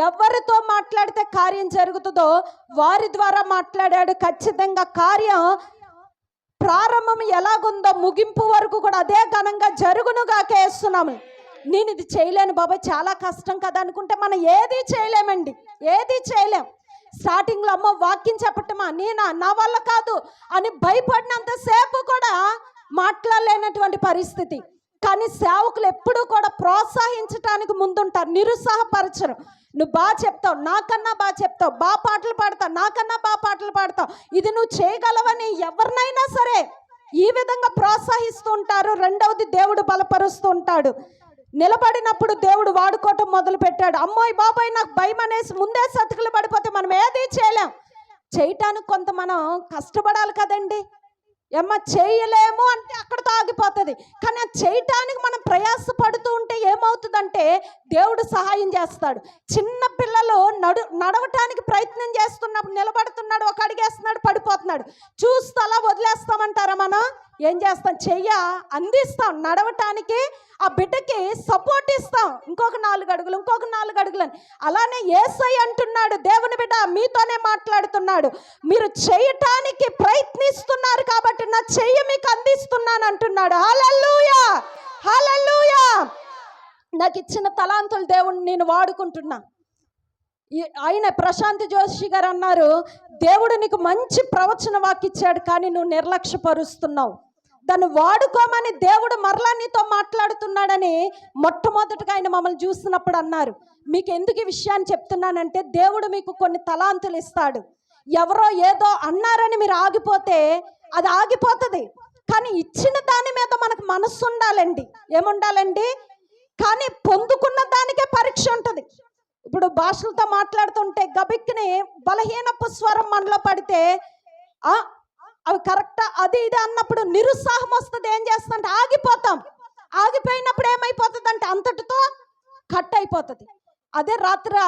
ఎవరితో మాట్లాడితే కార్యం జరుగుతుందో వారి ద్వారా మాట్లాడాడు. ఖచ్చితంగా కార్యం ప్రారంభం ఎలాగుందో ముగింపు వరకు కూడా అదే ఘనంగా జరుగునుగా కేస్తున్నాము. నేను ఇది చేయలేను బాబాయ్, చాలా కష్టం కదా అనుకుంటే మనం ఏది చేయలేమండి, ఏది చేయలేం. స్టార్టింగ్లో అమ్మ వాక్యం చెప్పటమా, నా వల్ల కాదు అని భయపడినంతసేపు కూడా మాట్లాడలేనటువంటి పరిస్థితి. కానీ సేవకులు ఎప్పుడూ కూడా ప్రోత్సహించడానికి ముందుంటారు, నిరుత్సాహపరచరు. నువ్వు బాగా చెప్తావు, నాకన్నా బాగా చెప్తావు, బాగా పాటలు పాడతావు, నాకన్నా బాగా పాటలు పాడతావు, ఇది నువ్వు చేయగలవని ఎవరినైనా సరే ఈ విధంగా ప్రోత్సహిస్తూ ఉంటారు. రెండవది, దేవుడు బలపరుస్తూ ఉంటాడు. నిలబడినప్పుడు దేవుడు వాడుకోవటం మొదలు పెట్టాడు. అమ్మోయ్ బాబాయ్ నాకు భయం అనేసి ముందే సతుకులు పడిపోతే మనం ఏది చేయలేం. చేయటానికి కొంత మనం కష్టపడాలి కదండి. ఏమ్మా చేయలేము అంటే అక్కడితో ఆగిపోతుంది. కానీ అది చేయటానికి మనం ప్రయాసపడుతూ ఉంటే ఏమవుతుందంటే దేవుడు సహాయం చేస్తాడు. చిన్న పిల్లలు నడవటానికి ప్రయత్నం చేస్తున్నప్పుడు నిలబడుతున్నాడు, ఒక అడిగేస్తున్నాడు, పడిపోతున్నాడు, చూస్తూ అలా వదిలేస్తామంటారా? మనం ఏం చేస్తాం? అందిస్తాం నడవటానికి, ఆ బిడ్డకి సపోర్ట్ ఇస్తాం, ఇంకొక 4 అడుగులు, ఇంకొక 4 అడుగులు అని. అలానే యేసయ్య అంటున్నాడు, దేవుని బిడ్డ మీతోనే మాట్లాడుతున్నాడు, మీరు చేయటానికి ప్రయత్నిస్తున్నారు కాబట్టి నా చెయ్యి మీకు అందిస్తున్నాను అంటున్నాడు. హల్లెలూయా, హల్లెలూయా. నాకు ఇచ్చిన తలాంతులు దేవుని నేను వాడుకుంటున్నా. ఆయన ప్రశాంత్ జోషి గారు అన్నారు, దేవుడు నీకు మంచి ప్రవచన వాక్కు ఇచ్చాడు కానీ నువ్వు నిర్లక్ష్యపరుస్తున్నావు, దాన్ని వాడుకోమని దేవుడు మరలా నీతో మాట్లాడుతున్నాడని మొట్టమొదటిగా ఆయన మమ్మల్ని చూస్తున్నప్పుడు అన్నారు. మీకు ఎందుకు ఈ విషయాన్ని చెప్తున్నానంటే, దేవుడు మీకు కొన్ని తలాంతులు ఇస్తాడు. ఎవరో ఏదో అన్నారని మీరు ఆగిపోతే అది ఆగిపోతుంది. కానీ ఇచ్చిన దాని మీద మనకు మనస్సు ఉండాలండి. ఏముండాలండి? కానీ పొందుకున్న దానికే పరీక్ష ఉంటుంది. ఇప్పుడు భాషలతో మాట్లాడుతుంటే గబిక్కిని బలహీనపు స్వరం మనలో పడితే అవి కరెక్టా అది ఇది అన్నప్పుడు నిరుత్సాహం వస్తుంది. ఏం చేస్తుందంటే ఆగిపోతాం. ఆగిపోయినప్పుడు ఏమైపోతుంది అంటే అంతటితో కట్ అయిపోతుంది. అదే రాత్రి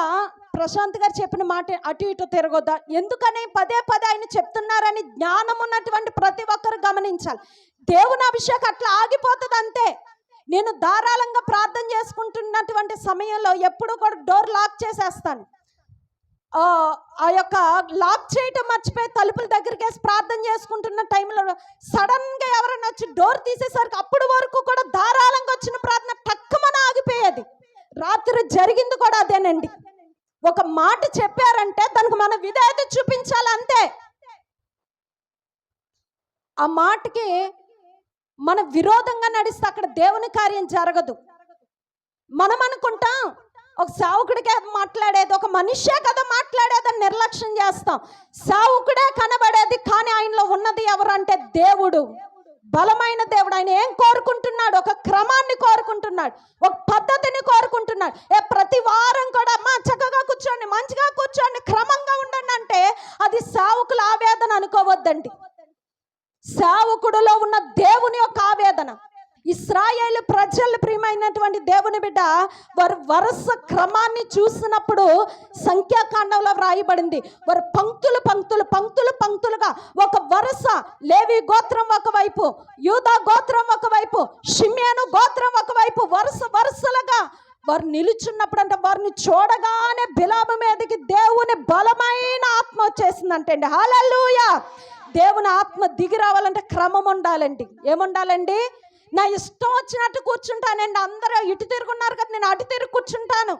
ప్రశాంత్ గారు చెప్పిన మాట అటు ఇటు తిరగొద్దా, ఎందుకని పదే ఆయన చెప్తున్నారని జ్ఞానం ఉన్నటువంటి ప్రతి ఒక్కరు గమనించాలి. దేవుని అభిషేకం అట్లా ఆగిపోతుంది అంతే. నేను ధారాళంగా ప్రార్థన చేసుకుంటున్నటువంటి సమయంలో ఎప్పుడు కూడా డోర్ లాక్ చేసేస్తాను. ఆ యొక్క లాక్ చేయటం మర్చిపోయి తలుపుల దగ్గరికి వేసి ప్రార్థన చేసుకుంటున్న టైంలో సడన్గా ఎవరైనా వచ్చి డోర్ తీసేసరికి అప్పుడు వరకు కూడా ధారాళంగా వచ్చిన ప్రార్థన టక్కుమని ఆగిపోయేది. రాత్రి జరిగింది కూడా అదేనండి. ఒక మాట చెప్పారంటే దానికి మన విధేయత చూపించాలి అంతే. ఆ మాటకి మన విరోధంగా నడిస్తే అక్కడ దేవుని కార్యం జరగదు. మనం అనుకుంటాం ఒక సేవకుడికే మాట్లాడేది, ఒక మనిషే కదా మాట్లాడేదని నిర్లక్ష్యం చేస్తాం. సేవకుడే కనబడేది కానీ ఆయనలో ఉన్నది ఎవరంటే దేవుడు, బలమైన దేవుడు. ఆయన ఏం కోరుకుంటున్నాడు? ఒక క్రమాన్ని కోరుకుంటున్నాడు, ఒక పద్ధతిని కోరుకుంటున్నాడు. ప్రతి వారం కూడా అమ్మా చక్కగా కూర్చోండి, మంచిగా కూర్చోండి, క్రమంగా ఉండండి అంటే అది సేవకుల ఆవేదన అనుకోవద్దండి. సేవకుడిలో ఉన్న దేవుని యొక్క ఆవేదన. ఇశ్రాయేలు ప్రజలు ప్రియమైనటువంటి దేవుని బిడ్డ వారు వరుస క్రమాన్ని చూసినప్పుడు సంఖ్యాకాండంలో వ్రాయబడింది. వారు పంక్తులుగా ఒక వరుస, లేవి గోత్రం ఒకవైపు, యూదా గోత్రం ఒకవైపు, షిమ్యోను గోత్రం ఒకవైపు, వరుసలుగా వారు నిలుచున్నప్పుడు అంటే వారిని చూడగానే బిలాము మీదకి దేవుని బలమైన ఆత్మ వచ్చేసిందంటే అండి. హల్లెలూయా. దేవుని ఆత్మ దిగి రావాలంటే క్రమం ఉండాలండి. ఏముండాలండి? నా ఇష్టం వచ్చినట్టు కూర్చుంటానండి. అందరూ ఇటు తిరుగున్నారు కదా, నేను అటు తిరిగి కూర్చుంటాను,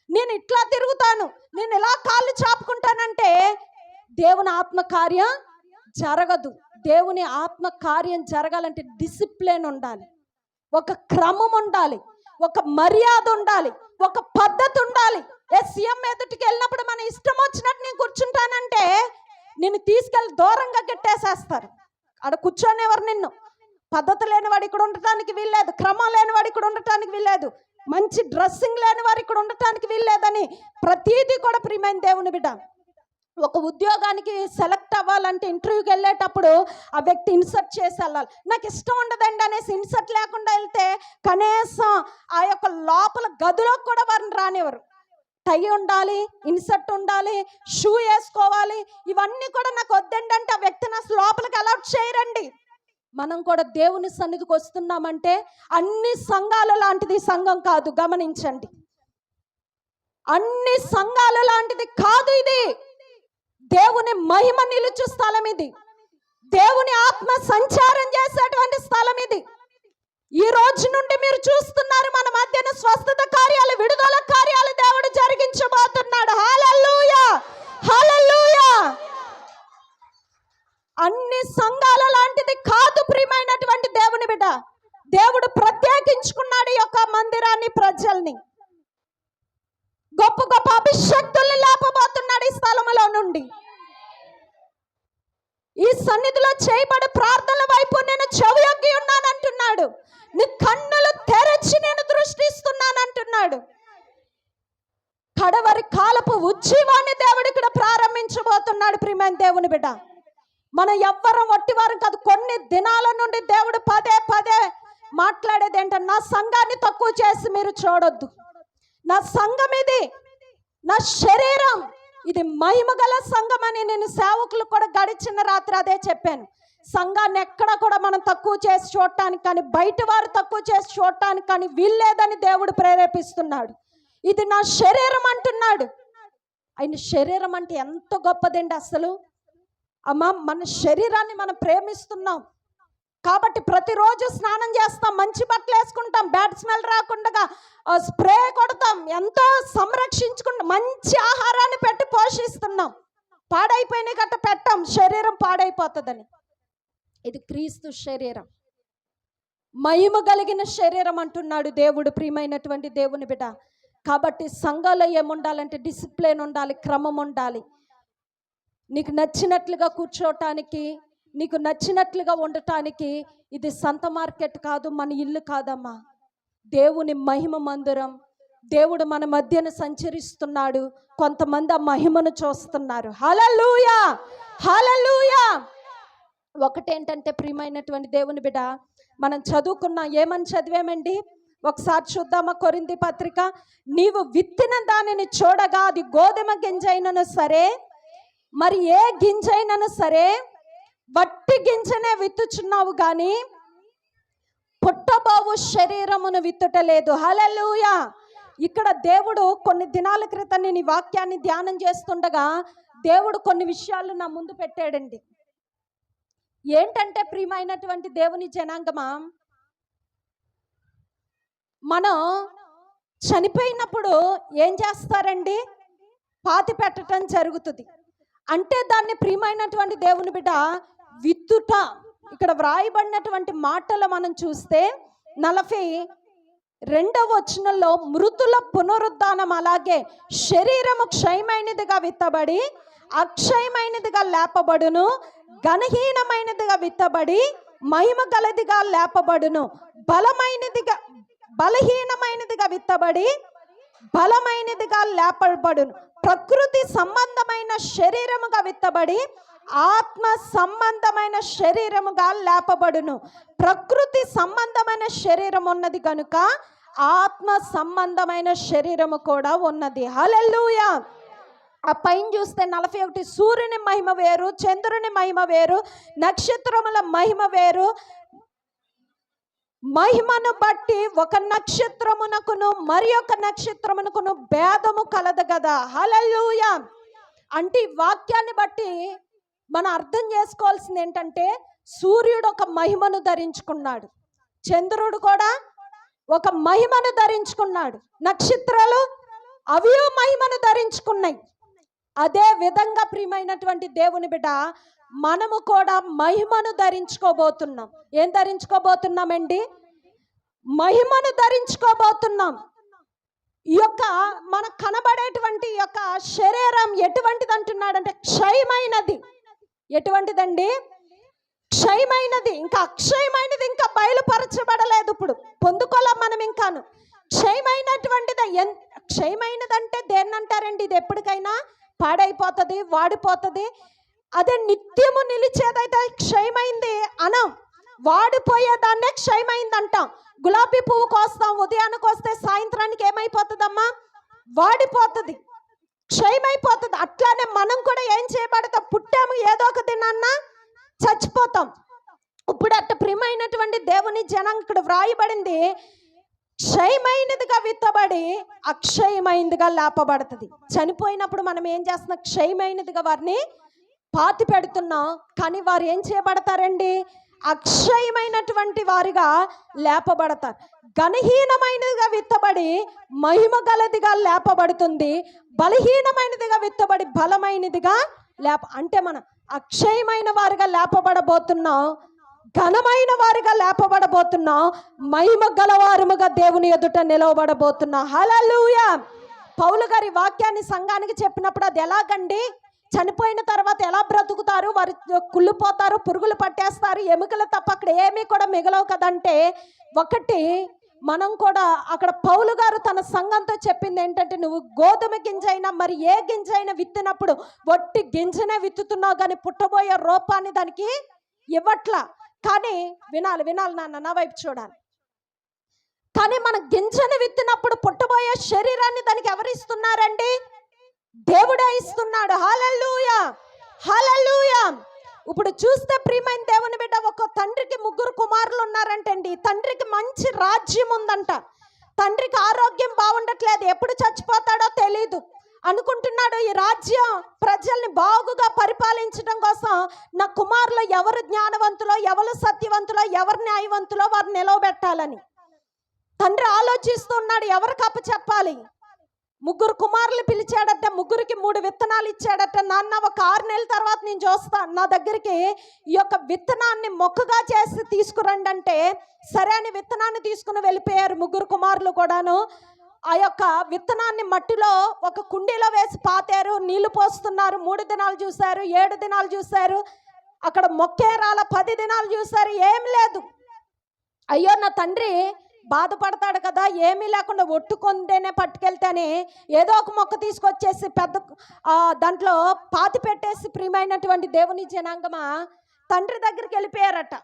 నేను ఇట్లా తిరుగుతాను, నేను ఇలా కాళ్ళు చాపుకుంటానంటే దేవుని ఆత్మ కార్యం జరగదు. దేవుని ఆత్మ కార్యం జరగాలంటే డిసిప్లిన్ ఉండాలి, ఒక క్రమం ఉండాలి, ఒక మర్యాద ఉండాలి, ఒక పద్ధతి ఉండాలి. సీఎం ఎదుటికి వెళ్ళినప్పుడు మన ఇష్టం వచ్చినట్టు నేను కూర్చుంటానంటే నిన్ను తీసుకెళ్ళి దూరంగా గెట్టేసేస్తారు. అక్కడ కూర్చోనేవారు నిన్ను. పద్ధతి లేనివాడు ఇక్కడ ఉండటానికి వీల్లేదు, క్రమం లేనివాడు ఇక్కడ ఉండటానికి వీల్లేదు, మంచి డ్రెస్సింగ్ లేని వారు ఇక్కడ ఉండటానికి వీల్లేదని ప్రతీది కూడా ప్రియమైన దేవుని బిడ్డ. ఒక ఉద్యోగానికి సెలెక్ట్ అవ్వాలంటే ఇంటర్వ్యూకి వెళ్ళేటప్పుడు ఆ వ్యక్తి ఇన్సర్ట్ చేసి వెళ్ళాలి. నాకు ఇష్టం ఉండదండి అనేసి ఇన్సర్ట్ లేకుండా వెళ్తే కనీసం ఆ యొక్క లోపల గదిలోకి కూడా వారిని రానివ్వరు. టై ఉండాలి, ఇన్సర్ట్ ఉండాలి, షూ వేసుకోవాలి. ఇవన్నీ కూడా నాకు వద్దండి అంటే ఆ వ్యక్తిని అసలు లోపలికి అలౌట్ చేయరండి. మనం కూడా దేవుని సన్నిధికి వస్తున్నామంటే అన్ని సంఘాల లాంటిది సంఘం కాదు, గమనించండి. అన్ని సంఘాలు లాంటిది కాదు ఇది. దేవుని మహిమ నిలుచు స్థలం ఇది. దేవుని ఆత్మ సంచారం చేసేటువంటి స్థలం ఇది. ఈ రోజు నుండి మీరు చూస్తున్నారు, మన మధ్యన స్వస్థత కార్యాలు, విడుదల కార్యాలు దేవుడు జరిగించబోతున్నాడు. హల్లెలూయా, హల్లెలూయా. అన్ని సంఘాల లాంటిది కాదు ప్రియమైనటువంటి దేవుని బిడ్డ. దేవుడు ప్రత్యేకించుకున్నాడు ఈ యొక్క మందిరాన్ని, ప్రజల్ని. గొప్ప గొప్ప అభిషక్తుల్ని లేపబోతున్నాడు ఈ స్థలములో నుండి. ఈ సన్నిధిలో చేయబడి ప్రార్థనల వైపు నేను చెవియొగ్గి ఉన్నానంటున్నాడు. నీ కన్నులు తెరచి నేను దృష్టిస్తున్నానంటున్నాడు. కడవరి కాలపు ఉజ్జీవాన్ని దేవుడు ఇక్కడ ప్రారంభించబోతున్నాడు. ప్రియమైన దేవుని బిడ్డ, మనం ఎవ్వరం వట్టివారం కాదు. కొన్ని దినాల నుండి దేవుడు పదే పదే మాట్లాడేది ఏంటంటే, నా సంఘాన్ని తక్కువ చేసి మీరు చూడొద్దు. నా సంఘం ఇది, నా శరీరం ఇది మహిమ గల సంఘం అని నేను సేవకులు కూడా గడిచిన రాత్రి అదే చెప్పాను. సంఘాన్ని ఎక్కడ కూడా మనం తక్కువ చేసి చూడటానికి కానీ, బయట వారు తక్కువ చేసి చూడటానికి కానీ వీల్లేదని దేవుడు ప్రేరేపిస్తున్నాడు. ఇది నా శరీరం అంటున్నాడు. ఆయన శరీరం అంటే ఎంత గొప్పదండి అసలు. అమ్మ, మన శరీరాన్ని మనం ప్రేమిస్తున్నాం కాబట్టి ప్రతిరోజు స్నానం చేస్తాం, మంచి బట్టలు వేసుకుంటాం, బ్యాడ్ స్మెల్ రాకుండా స్ప్రే కొడతాం, ఎంతో సంరక్షించుకుంటాం, మంచి ఆహారాన్ని పెట్టి పోషిస్తున్నాం. పాడైపోయిన గట్ట పెట్టాం, శరీరం పాడైపోతుందని. ఇది క్రీస్తు శరీరం, మహిమ కలిగిన శరీరం అంటున్నాడు దేవుడు. ప్రియమైనటువంటి దేవుని బిడ్డ, కాబట్టి సంఘంలో ఏముండాలంటే డిసిప్లిన్ ఉండాలి, క్రమం ఉండాలి. నీకు నచ్చినట్లుగా కూర్చోటానికి, నీకు నచ్చినట్లుగా ఉండటానికి ఇది సంత మార్కెట్ కాదు, మన ఇల్లు కాదమ్మా. దేవుని మహిమ మందిరం. దేవుడు మన మధ్యన సంచరిస్తున్నాడు. కొంతమంది ఆ మహిమను చూస్తున్నారు. హల్లెలూయా, హల్లెలూయా. ఒకటేంటంటే ప్రియమైనటువంటి దేవుని బిడ్డ, మనం చదువుకున్నాం. ఏమని చదివామండి? ఒకసారి చూద్దామా? కొరింథీ పత్రిక. నీవు విత్తిన దానిని చూడగా అది గోధుమ గింజైనను సరే, మరి ఏ గింజైనను సరే, వట్టి గింజనే విత్తుచున్నావు కానీ పుట్టబోవు శరీరమును విత్తుటలేదు. హల్లెలూయా. ఇక్కడ దేవుడు కొన్ని దినాల క్రితం నేను ఈ వాక్యాన్ని ధ్యానం చేస్తుండగా దేవుడు కొన్ని విషయాలు నా ముందు పెట్టాడండి. ఏంటంటే ప్రియమైనటువంటి దేవుని జనాంగమా, మనం చనిపోయినప్పుడు ఏం చేస్తారండి? పాతి పెట్టడం జరుగుతుంది. అంటే దాన్ని ప్రియమైనటువంటి దేవుని బిడ్డ విత్తుట. ఇక్కడ వ్రాయబడినటువంటి మాటలు మనం చూస్తే 42వ వచనంలో మృతుల పునరుద్ధానం, అలాగే శరీరము క్షయమైనదిగా విత్తబడి అక్షయమైనదిగా లేపబడును, ఘనహీనమైనదిగా విత్తబడి మహిమ గలదిగా లేపబడును, బలహీనమైనదిగా విత్తబడి బలమైనదిగా లేపబడును, ప్రకృతి సంబంధమైన శరీరముగా విత్తబడి ఆత్మ సంబంధమైన శరీరముగా లేపబడును. ప్రకృతి సంబంధమైన శరీరం ఉన్నది కనుక ఆత్మ సంబంధమైన శరీరము కూడా ఉన్నది. హల్లెలూయా. ఆ పైన చూస్తే 41, సూర్యుని మహిమ వేరు, చంద్రుని మహిమ వేరు, నక్షత్రముల మహిమ వేరు. మహిమను బట్టి ఒక నక్షత్రమునకును మరి ఒక నక్షత్రమునకును భేదము కలదు కదా. హల్లెలూయా. అంటే ఈ వాక్యాన్ని బట్టి మనం అర్థం చేసుకోవాల్సింది ఏంటంటే, సూర్యుడు ఒక మహిమను ధరించుకున్నాడు, చంద్రుడు కూడా ఒక మహిమను ధరించుకున్నాడు, నక్షత్రాలు అవి మహిమను ధరించుకున్నాయి. అదే విధంగా ప్రియమైనటువంటి దేవుని బిడ్డ, మనము కూడా మహిమను ధరించుకోబోతున్నాం. ఏం ధరించుకోబోతున్నామండి? మహిమను ధరించుకోబోతున్నాం. ఈ యొక్క మన కనబడేటువంటి యొక్క శరీరం ఎటువంటిది అంటున్నాడంటే క్షయమైనది. ఎటువంటిదండి? క్షయమైనది. ఇంకా అక్షయమైనది ఇంకా బయలుపరచబడలేదు, ఇప్పుడు పొందుకోలేం మనం ఇంకాను. క్షయమైనటువంటిది. క్షయమైనది అంటే దేన్ని అంటారండి? ఇది ఎప్పటికైనా పాడైపోతుంది, వాడిపోతుంది. అదే నిత్యము నిలిచేదైతే క్షయమైంది అనం. వాడిపోయేదాన్నే క్షయమైంది అంటాం. గులాబీ పువ్వు కోస్తాం, ఉదయానికి వస్తే సాయంత్రానికి ఏమైపోతుందమ్మా? వాడిపోతుంది, క్షయమైపోతుంది. అట్లానే మనం కూడా ఏం చేయబడతాం? పుట్టాము, ఏదో ఒక దినాన్న చచ్చిపోతాం. ఇప్పుడు అట్ట ప్రియమైనటువంటి దేవుని జనం ఇక్కడ వ్రాయబడింది, క్షయమైనదిగా విత్తబడి అక్షయమైనదిగా లేపబడుతుంది. చనిపోయినప్పుడు మనం ఏం చేస్తున్నాం? క్షయమైనదిగా వారిని పాతి పెడుతున్నాం. కానీ వారు ఏం చేయబడతారండి? అక్షయమైనటువంటి వారిగా లేపబడతారు. ఘనహీనమైనదిగా విత్తబడి మహిమ గలదిగా లేపబడుతుంది. బలహీనమైనదిగా విత్తబడి బలమైనదిగా అంటే మనం అక్షయమైన వారిగా లేపబడబోతున్నాం, ఘనమైన వారిగా లేపబడబోతున్నాం, మహిమ గలవారముగా దేవుని ఎదుట నిలవబడబోతున్నాం. హల్లెలూయా. పౌలు గారి వాక్యాన్ని సంఘానికి చెప్పినప్పుడు అది ఎలాగండి? చనిపోయిన తర్వాత ఎలా బ్రతుకుతారు? వారు కుళ్ళిపోతారు, పురుగులు పట్టేస్తారు, ఎముకలు తప్ప అక్కడ ఏమీ కూడా మిగలవు కదంటే, ఒకటి మనం కూడా అక్కడ పౌలు గారు తన సంఘంతో చెప్పింది ఏంటంటే, నువ్వు గోధుమ గింజైనా మరి ఏ గింజైనా విత్తినప్పుడు వట్టి గింజనే విత్తుతున్నావు, కానీ పుట్టబోయే రూపాన్ని దానికి ఇవ్వట్లా. కానీ వినాలి నాన్న, నా వైపు చూడాలి. కానీ మన గింజను విత్తినప్పుడు పుట్టబోయే శరీరాన్ని దానికి ఎవరు ఇస్తున్నారండి? దేవుడే ఇస్తున్నాడు. హల్లెలూయా, హల్లెలూయా. ఇప్పుడు చూస్తే ప్రియమైన దేవుని బిడ్డ, ఒక తండ్రికి 3 కుమారులు ఉన్నారంటండి. తండ్రికి మంచి రాజ్యం ఉందంట. తండ్రికి ఆరోగ్యం బాగుండట్లేదు, ఎప్పుడు చచ్చిపోతాడో తెలీదు. అనుకుంటున్నాడు, ఈ రాజ్యం ప్రజల్ని బాగుగా పరిపాలించడం కోసం నా కుమారులు ఎవరు జ్ఞానవంతులో, ఎవరు సత్యవంతులో, ఎవరు న్యాయవంతులో వారిని నిలవబెట్టాలని తండ్రి ఆలోచిస్తున్నాడు. ఎవరికి అప్పచెప్పాలి? 3 కుమారులు పిలిచాడట, 3కి 3 విత్తనాలు ఇచ్చాడట. నాన్న, ఒక 6 నెలల తర్వాత నేను చూస్తాను, నా దగ్గరికి ఈ యొక్క విత్తనాన్ని మొక్కగా చేసి తీసుకురండి అంటే, సరే అని విత్తనాన్ని తీసుకుని వెళ్ళిపోయారు 3 కుమారులు కూడాను. ఆ యొక్క విత్తనాన్ని మట్టిలో ఒక కుండీలో వేసి పాతారు, నీళ్లు పోస్తున్నారు. 3 దినాలు చూశారు, 7 దినాలు చూశారు, అక్కడ మొక్కే రాల. 10 దినాలు చూశారు, ఏం లేదు. అయ్యో, నా తండ్రి బాధపడతాడు కదా, ఏమీ లేకుండా ఒట్టుకొంటేనే పట్టుకెళ్తేనే ఏదో ఒక మొక్క తీసుకొచ్చేసి పెద్ద దాంట్లో పాతి పెట్టేసి, ప్రియమైనటువంటి దేవుని జనాంగమా, తండ్రి దగ్గరికి వెళ్ళిపోయారట.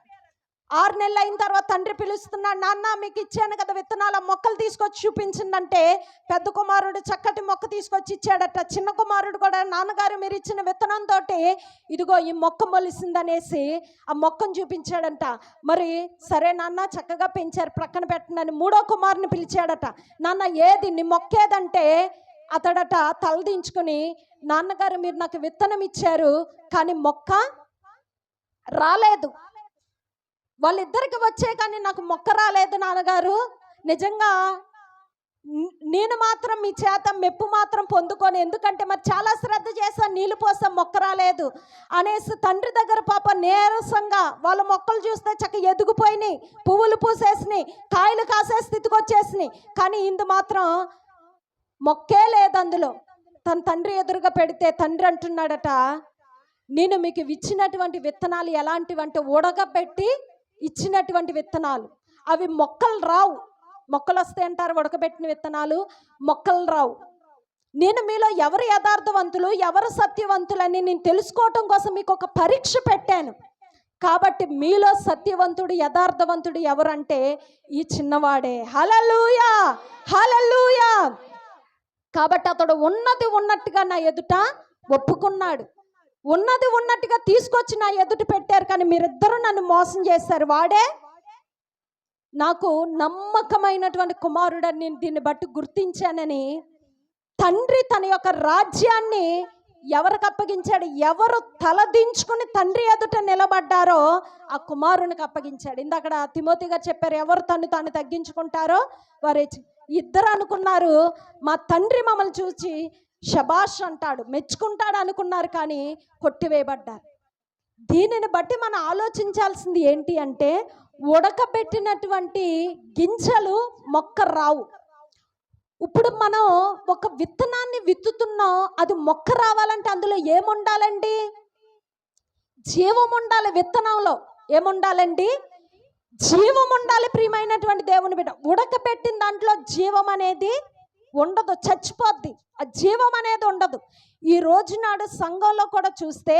6 నెలలు అయిన తర్వాత తండ్రి పిలుస్తున్నాడు, నాన్న మీకు ఇచ్చాను కదా విత్తనాలు, మొక్కలు తీసుకొచ్చి చూపించిందంటే పెద్ద కుమారుడు చక్కటి మొక్క తీసుకొచ్చి ఇచ్చాడట. చిన్న కుమారుడు కూడా, నాన్నగారు మీరు ఇచ్చిన విత్తనంతో ఇదిగో ఈ మొక్క మొలిసిందనేసి ఆ మొక్కను చూపించాడంట. మరి సరే నాన్న, చక్కగా పెంచారు, ప్రక్కన పెట్టండి. 3వ కుమారుని పిలిచాడట. నాన్న, ఏది నీ మొక్క ఏదంటే అతడట తలదించుకుని, నాన్నగారు మీరు నాకు విత్తనం ఇచ్చారు కానీ మొక్క రాలేదు. వాళ్ళిద్దరికి వచ్చే కానీ నాకు మొక్క రాలేదు నాన్నగారు. నిజంగా నేను మాత్రం మీ చేత మెప్పు మాత్రం పొందుకొని, ఎందుకంటే మరి చాలా శ్రద్ధ చేశాను, నీళ్ళు పోసాం, మొక్క రాలేదు అనేసి తండ్రి దగ్గర పాప నీరసంగా వాళ్ళ మొక్కలు చూస్తే చక్క ఎదిగిపోయినాయి, పువ్వులు పూసేసినాయి, కాయలు కాసే స్థితికి వచ్చేసినాయి. కానీ ఇందు మాత్రం మొక్కే లేదు అందులో. తన తండ్రి ఎదురుగా పెడితే తండ్రి అంటున్నాడట, నేను మీకు ఇచ్చినటువంటి విత్తనాలు ఎలాంటివంటే ఉడకబెట్టి ఇచ్చినటువంటి విత్తనాలు. అవి మొక్కలు రావు. మొక్కలు వస్తాయి అంటారు, ఉడకబెట్టిన విత్తనాలు మొక్కలు రావు. నేను మీలో ఎవరు యథార్థవంతులు, ఎవరు సత్యవంతులని నేను తెలుసుకోవటం కోసం మీకు ఒక పరీక్ష పెట్టాను. కాబట్టి మీలో సత్యవంతుడు, యథార్థవంతుడు ఎవరంటే ఈ చిన్నవాడే. హల్లెలూయా, హల్లెలూయా. కాబట్టి అతడు ఉన్నది ఉన్నట్టుగా నా ఎదుట ఒప్పుకున్నాడు. ఉన్నది ఉన్నట్టుగా తీసుకొచ్చి నా ఎదుట పెట్టారు, కానీ మీరిద్దరూ నన్ను మోసం చేశారు. వాడే నాకు నమ్మకమైనటువంటి కుమారుడని నేను దీన్ని బట్టి గుర్తించానని తండ్రి తన యొక్క రాజ్యాన్ని ఎవరికి అప్పగించాడు? ఎవరు తలదించుకుని తండ్రి ఎదుట నిలబడ్డారో ఆ కుమారునికి అప్పగించాడు. ఇందాక తిమోతి గారు చెప్పారు, ఎవరు తాను తగ్గించుకుంటారో వారే. ఇద్దరు అనుకున్నారు, మా తండ్రి మమ్మల్ని చూసి శబాష్ అంటాడు, మెచ్చుకుంటాడు అనుకున్నారు, కానీ కొట్టివేయబడ్డారు. దీనిని బట్టి మనం ఆలోచించాల్సింది ఏంటి అంటే, ఉడకబెట్టినటువంటి గింజలు మొక్క రావు. ఇప్పుడు మనం ఒక విత్తనాన్ని విత్తుతున్నాం, అది మొక్క రావాలంటే అందులో ఏముండాలండి? జీవం ఉండాలి. విత్తనంలో ఏముండాలండి? జీవం ఉండాలి. ప్రియమైనటువంటి దేవుని బిడ్డ, ఉడకబెట్టిన దాంట్లో జీవం అనేది ఉండదు, చచ్చిపోద్ది. ఆ జీవం అనేది ఉండదు. ఈ రోజు నాడు సంఘంలో కూడా చూస్తే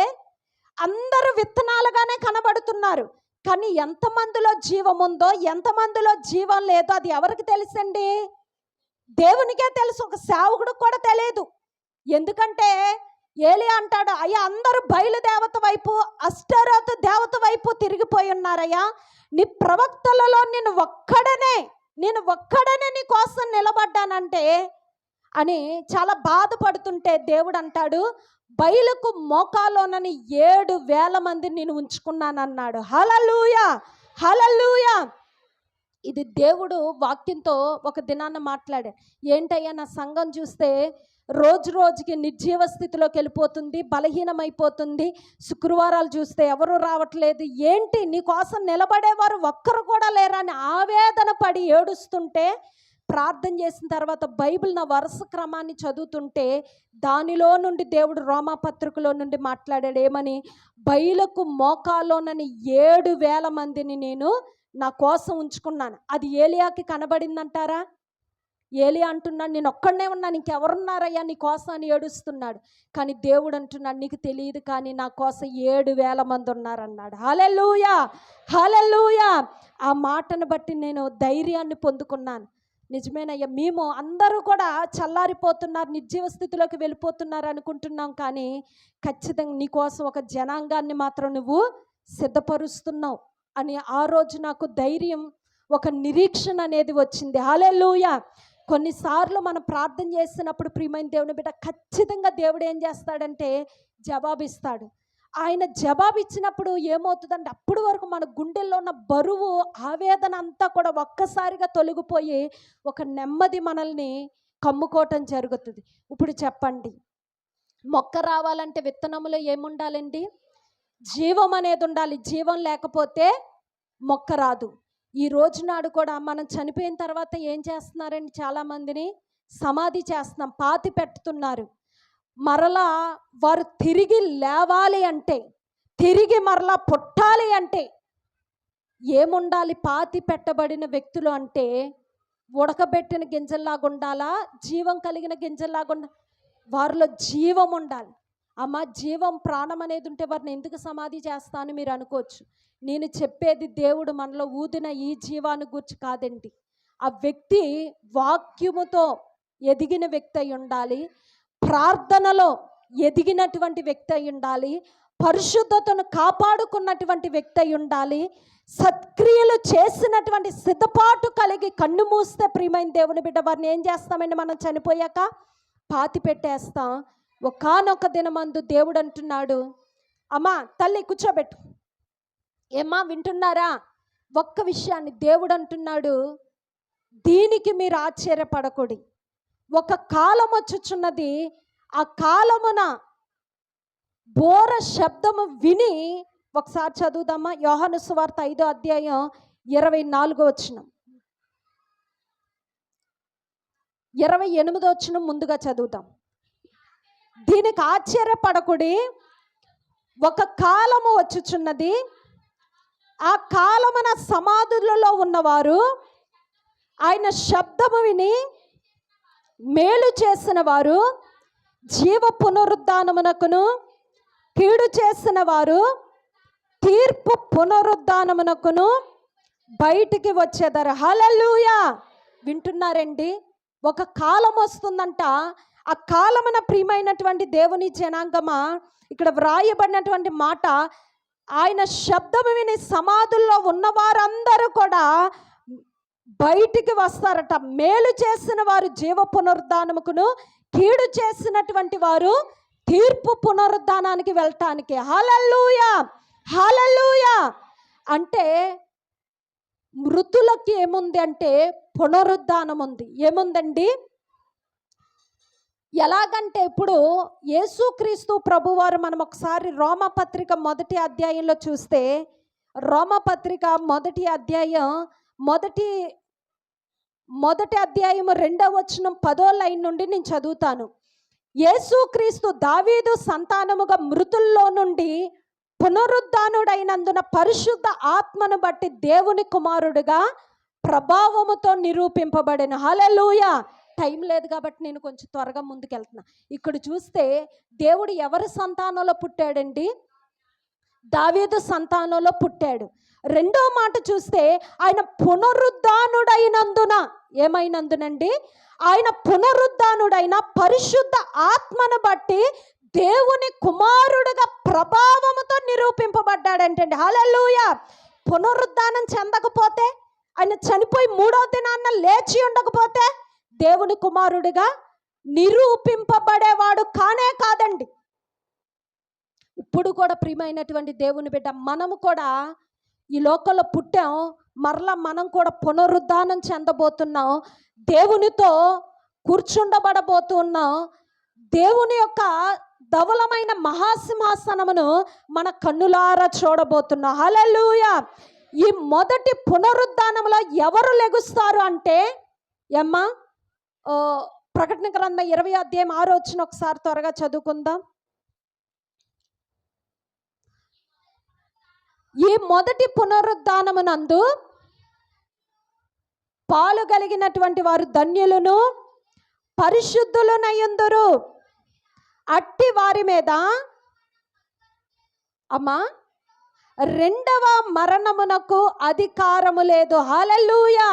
అందరూ విత్తనాలుగానే కనబడుతున్నారు, కానీ ఎంతమందిలో జీవం ఉందో, ఎంతమందిలో జీవం లేదో అది ఎవరికి తెలుసండి? దేవునికే తెలుసు. ఒక సేవకుడు కూడా తెలియదు. ఎందుకంటే ఏలియా అంటాడు, అయ్యా అందరూ బయలుదేవత వైపు, అష్టరోతు దేవత వైపు తిరిగిపోయి ఉన్నారయ్యా, నీ ప్రవక్తలలో నేను ఒక్కడనే నేను ఒక్కడనే నీ కోసం నిలబడ్డానంటే అని చాలా బాధపడుతుంటే దేవుడు అంటాడు, బయలుకు మోకాలోనని 7,000 మందిని నేను ఉంచుకున్నానన్నాడు. హల్లెలూయా, హల్లెలూయా. ఇది దేవుడు వాక్యంతో ఒక దినాన్న మాట్లాడాడు. ఏంటయ్యా, నా సంఘం చూస్తే రోజు రోజుకి నిర్జీవ స్థితిలోకి వెళ్ళిపోతుంది, బలహీనమైపోతుంది. శుక్రవారాలు చూస్తే ఎవరు రావట్లేదు, ఏంటి నీ కోసం నిలబడేవారు ఒక్కరు కూడా లేరని ఆవేదన పడి ఏడుస్తుంటే, ప్రార్థన చేసిన తర్వాత బైబిల్ నా వరుస క్రమాన్ని చదువుతుంటే దానిలో నుండి దేవుడు రోమాపత్రికలో నుండి మాట్లాడాడు. ఏమని? బయలుకు మోకాల్లోనని 7,000 మందిని నేను నా కోసం ఉంచుకున్నాను. అది ఏలియాకి కనబడిందంటారా? ఏలియా అంటున్నాడు, నేను ఒక్కడనే ఉన్నాను, ఇంకెవరున్నారయ్యా నీ కోసం అని ఏడుస్తున్నాడు. కానీ దేవుడు అంటున్నాడు, నీకు తెలియదు కానీ నా కోసం 7,000 మంది ఉన్నారన్నాడు. హల్లెలూయా, హల్లెలూయా. ఆ మాటను బట్టి నేను ధైర్యాన్ని పొందుకున్నాను. నిజమేనయ్యా, మేము అందరూ కూడా చల్లారిపోతున్నారు, నిర్జీవ స్థితిలోకి వెళ్ళిపోతున్నారు అనుకుంటున్నాం. కానీ ఖచ్చితంగా నీకోసం ఒక జనాంగాన్ని మాత్రం నువ్వు సిద్ధపరుస్తున్నావు అని ఆ రోజు నాకు ధైర్యం, ఒక నిరీక్షణ అనేది వచ్చింది. హల్లెలూయా. కొన్నిసార్లు మనం ప్రార్థన చేసినప్పుడు ప్రియమైన దేవుని బిడ్డ, ఖచ్చితంగా దేవుడు ఏం చేస్తాడంటే జవాబిస్తాడు. ఆయన జవాబు ఇచ్చినప్పుడు ఏమవుతుందంటే అప్పటి వరకు మన గుండెల్లో ఉన్న బరువు, ఆవేదన అంతా కూడా ఒక్కసారిగా తొలగిపోయి ఒక నెమ్మది మనల్ని కమ్ముకోవటం జరుగుతుంది. ఇప్పుడు చెప్పండి, మొక్క రావాలంటే విత్తనములో ఏముండాలండి? జీవం అనేది ఉండాలి. జీవం లేకపోతే మొక్క రాదు. ఈ రోజు నాడు కూడా మనం చనిపోయిన తర్వాత ఏం చేస్తున్నారండి? చాలామందిని సమాధి చేస్తున్నాం, పాతి పెట్టుతున్నారు. మరలా వారు తిరిగి లేవాలి అంటే, తిరిగి మరలా పుట్టాలి అంటే ఏముండాలి? పాతి పెట్టబడిన వ్యక్తులు అంటే ఉడకబెట్టిన గింజల్లాగా ఉండాలా? జీవం కలిగిన గింజల్లాగా ఉండాలి? వారిలో జీవం ఉండాలి. అమ్మ, జీవం, ప్రాణం అనేది ఉంటే వారిని ఎందుకు సమాధి చేస్తాను మీరు అనుకోవచ్చు. నేను చెప్పేది దేవుడు మనలో ఊదిన ఈ జీవాన్ని గురించి కాదండి. ఆ వ్యక్తి వాక్యముతో ఎదిగిన వ్యక్తి అయి ఉండాలి, ప్రార్థనలో ఎదిగినటువంటి వ్యక్తి అయి ఉండాలి, పరిశుద్ధతను కాపాడుకున్నటువంటి వ్యక్తి అయి ఉండాలి, సత్క్రియలు చేసినటువంటి సిద్ధపాటు కలిగి కన్ను మూస్తే ప్రియమైన దేవుని బిడ్డ వారిని ఏం చేస్తామండి? మనం చనిపోయాక పాతి పెట్టేస్తాం. ఒకానొక దినమందు దేవుడు అంటున్నాడు, అమ్మా తల్లి కూర్చోబెట్టు. ఏమ్మా వింటున్నారా? ఒక్క విషయాన్ని దేవుడు అంటున్నాడు, దీనికి మీరు ఆశ్చర్యపడకూడి. ఒక కాలం వచ్చుచున్నది, ఆ కాలమున బోర శబ్దము విని, ఒకసారి చదువుదామా? యోహాను సువార్త 5వ అధ్యాయం 24వ వచనం, 28వ వచనం ముందుగా చదువుదాం. దీనికి ఆశ్చర్యపడకుడి, ఒక కాలము వచ్చుచున్నది, ఆ కాలమున సమాధులలో ఉన్నవారు ఆయన శబ్దము విని మేలు చేసిన వారు జీవ పునరుద్ధానమునకును, కీడు చేసిన వారు తీర్పు పునరుద్ధానమునకును బయటికి వచ్చేదారు. హల్లెలూయా. వింటున్నారండి? ఒక కాలం వస్తుందంట. ఆ కాలమున ప్రియమైనటువంటి దేవుని జనాంగమా, ఇక్కడ వ్రాయబడినటువంటి మాట, ఆయన శబ్దము విని సమాధుల్లో ఉన్నవారందరూ కూడా బయటికి వస్తారట. మేలు చేసిన వారు జీవ పునరుద్ధానముకును, కీడు చేసినటువంటి వారు తీర్పు పునరుద్ధానానికి వెళ్ళటానికి. హల్లెలూయా, హల్లెలూయా. అంటే మృతులకి ఏముంది అంటే పునరుద్ధానం ఉంది. ఏముందండి? ఎలాగంటే ఇప్పుడు యేసుక్రీస్తు ప్రభువారు, మనం ఒకసారి రోమపత్రిక 1వ అధ్యాయంలో చూస్తే, రోమపత్రిక 1వ అధ్యాయం మొదటి అధ్యాయం 2వ వచనం 10వ లైన్ నుండి నేను చదువుతాను. యేసుక్రీస్తు దావీదు సంతానముగా మృతుల్లో నుండి పునరుద్ధానుడైనందున పరిశుద్ధ ఆత్మను బట్టి దేవుని కుమారుడుగా ప్రభావముతో నిరూపింపబడిన. హల్లెలూయా. టైం లేదు కాబట్టి నేను కొంచెం త్వరగా ముందుకు వెళ్తున్నా. ఇక్కడ చూస్తే దేవుడు ఎవరి సంతానంలో పుట్టాడండి? దావీదు సంతానంలో పుట్టాడు. రెండో మాట చూస్తే ఆయన పునరుద్ధానుడైనందున, ఏమైనందునండి? ఆయన పునరుద్ధానుడైన పరిశుద్ధ ఆత్మను బట్టి దేవుని కుమారుడుగా ప్రభావముతో నిరూపింపబడ్డాడంటండి. హల్లెలూయా. పునరుద్ధానం చెందకపోతే ఆయన చనిపోయి 3వ దినాన్న లేచి ఉండకపోతే దేవుని కుమారుడిగా నిరూపింపబడేవాడు కానే కాదండి. ఇప్పుడు కూడా ప్రియమైనటువంటి దేవుని బిడ్డ, మనము కూడా ఈ లోకంలో పుట్టాం, మరలా మనం కూడా పునరుద్ధానం చెందబోతున్నాం, దేవునితో కూర్చుండబడబోతున్నాం. దేవుని యొక్క ధవలమైన మహాసింహాసనమును మన కన్నులారా చూడబోతున్నాం. హల్లెలూయా. ఈ మొదటి పునరుద్ధానంలో ఎవరు లెగుస్తారు అంటే ఏమ్మా, ప్రకటన గ్రంథం 20వ అధ్యాయం 6వ వచనం ఒకసారి త్వరగా చదువుకుందాం. ఈ మొదటి పునరుద్ధానమునందు పాలు కలిగినటువంటి వారు ధన్యులను పరిశుద్ధులనయుందురు. అట్టి వారి మీద అమ్మా రెండవ మరణమునకు అధికారము లేదు. హల్లెలూయా.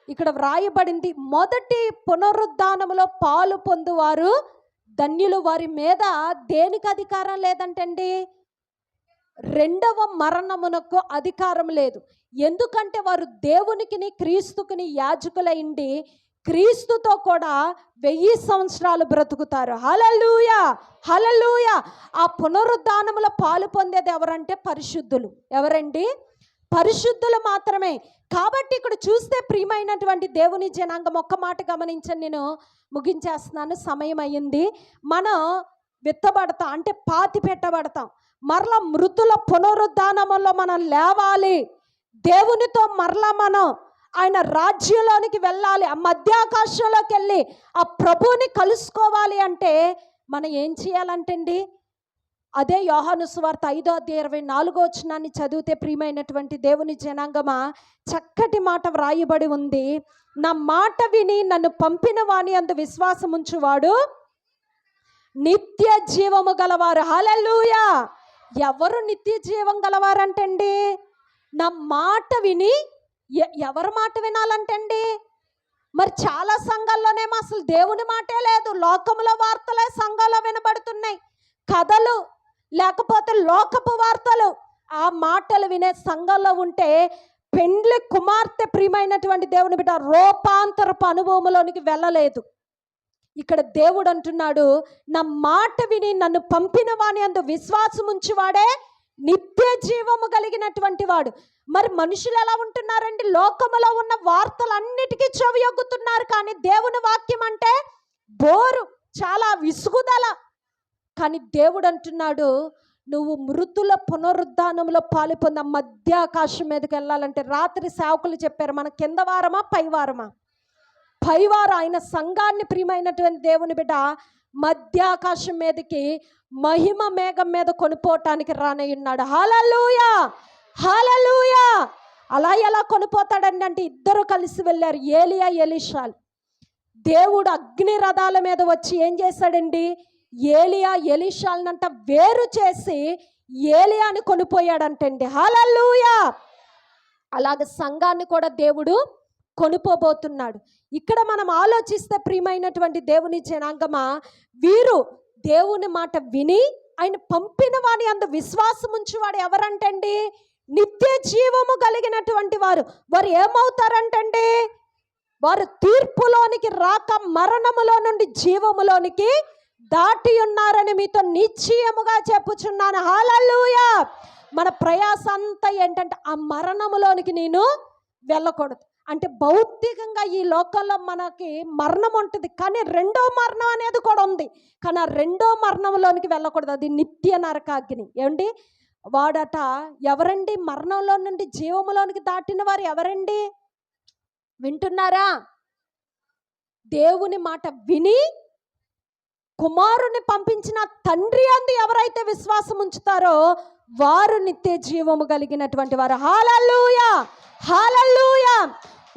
ఇక్కడ వ్రాయబడింది, మొదటి పునరుద్ధానములో పాలు పొందువారు ధన్యులు. వారి మీద దేనికి అధికారం లేదంటండి? రెండవ మరణమునకు అధికారం లేదు. ఎందుకంటే వారు దేవునికిని క్రీస్తుకిని యాజకులైండి క్రీస్తుతో కూడా 1000 సంవత్సరాలు బ్రతుకుతారు. హల్లెలూయా, హల్లెలూయా. ఆ పునరుద్ధానములో పాలు పొందేది ఎవరంటే పరిశుద్ధులు. ఎవరండి? పరిశుద్ధులు మాత్రమే. కాబట్టి ఇక్కడ చూస్తే ప్రియమైనటువంటి దేవుని జనాంగం, ఒక్క మాట గమనించండి, నేను ముగించేస్తున్నాను, సమయం అయ్యింది. మనం విత్తబడతాం అంటే పాతి పెట్టబడతాం. మరలా మృతుల పునరుద్ధానములో మనం లేవాలి. దేవునితో మరలా మనం ఆయన రాజ్యంలోనికి వెళ్ళాలి. ఆ మధ్యాకాశంలోకి వెళ్ళి ఆ ప్రభువుని కలుసుకోవాలి అంటే మనం ఏం చేయాలంటండి? అదే యోహాను సువార్త 5వ అధ్యాయం 24వ వచనాన్ని చదివితే ప్రియమైనటువంటి దేవుని జనాంగమా, చక్కటి మాట వ్రాయబడి ఉంది. నా మాట విని నన్ను పంపిన వాని అందు విశ్వాసం ఉంచువాడు నిత్య జీవము గలవారు. హల్లెలూయా. ఎవరు నిత్య జీవం గలవారంటండి? నా మాట విని. ఎవరి మాట వినాలంటండి? మరి చాలా సంఘాల్లోనేమో అసలు దేవుని మాటే లేదు. లోకముల వార్తలే సంఘాల్లో వినబడుతున్నాయి, కథలు లేకపోతే లోకపు వార్తలు. ఆ మాటలు వినే సంఘంలో ఉంటే పెండ్లి కుమార్తె ప్రియమైనటువంటి దేవుని బిడ్డ రూపాంతరపు అనుభవంలోనికి వెళ్ళలేదు. ఇక్కడ దేవుడు అంటున్నాడు, నా మాట విని నన్ను పంపిన వాని అందు విశ్వాసం ఉంచువాడే నిత్య జీవము కలిగినటువంటి వాడు. మరి మనుషులు ఎలా ఉంటున్నారండి? లోకములో ఉన్న వార్తలన్నిటికీ చెవియొగ్గుతున్నారు, కానీ దేవుని వాక్యం అంటే బోరు, చాలా విసుగుదల. కానీ దేవుడు అంటున్నాడు, నువ్వు మృతుల పునరుద్ధానంలో పాలు పొంద మధ్యాకాశం మీదకి వెళ్ళాలంటే, రాత్రి సేవకులు చెప్పారు, మన కింద వారమా పైవారమా? పైవారు. ఆయన సంఘాన్ని ప్రియమైనటువంటి దేవుని బిడ్డ మధ్యాకాశం మీదకి మహిమ మేఘం మీద కొనిపోవటానికి రానయ్యున్నాడు. హల్లెలూయా, హల్లెలూయా. అలా ఎలా కొనిపోతాడండి అంటే, ఇద్దరు కలిసి వెళ్ళారు, ఏలియా ఎలీషాలు. దేవుడు అగ్ని రథాల మీద వచ్చి ఏం చేశాడండి? ఏలియా ఎలీషాలనంట వేరు చేసి ఏలియాని కొనిపోయాడంటండి. హల్లెలూయా. అలాగే సంఘాన్ని కూడా దేవుడు కొనిపోబోతున్నాడు. ఇక్కడ మనం ఆలోచిస్తే ప్రియమైనటువంటి దేవుని జనాంగమా, వీరు దేవుని మాట విని ఆయన పంపిన వాని అందు విశ్వాసం ఉంచువాడు ఎవరంటండి? నిత్య జీవము కలిగినటువంటి వారు. వారు ఏమవుతారంటండి? వారు తీర్పులోనికి రాక మరణములో నుండి జీవములోనికి దాటి ఉన్నారని మీతో నిశ్చయముగా చెప్పుచున్నాను. హల్లెలూయా. మన ప్రయాస అంతా ఏంటంటే ఆ మరణములోనికి నేను వెళ్ళకూడదు. అంటే భౌతికంగా ఈ లోకంలో మనకి మరణం ఉంటుంది, కానీ రెండో మరణం అనేది కూడా ఉంది. కానీ ఆ రెండో మరణంలోనికి వెళ్ళకూడదు, అది నిత్య నరకాగ్ని. ఏమండి? వాడట ఎవరండి? మరణంలో నుండి జీవములోనికి దాటిన వారు ఎవరండి? వింటున్నారా? దేవుని మాట విని కుమారుని పంపించిన తండ్రి అందు ఎవరైతే విశ్వాసం ఉంచుతారో వారు నిత్య జీవము కలిగినటువంటి వారు. హల్లెలూయా, హల్లెలూయా.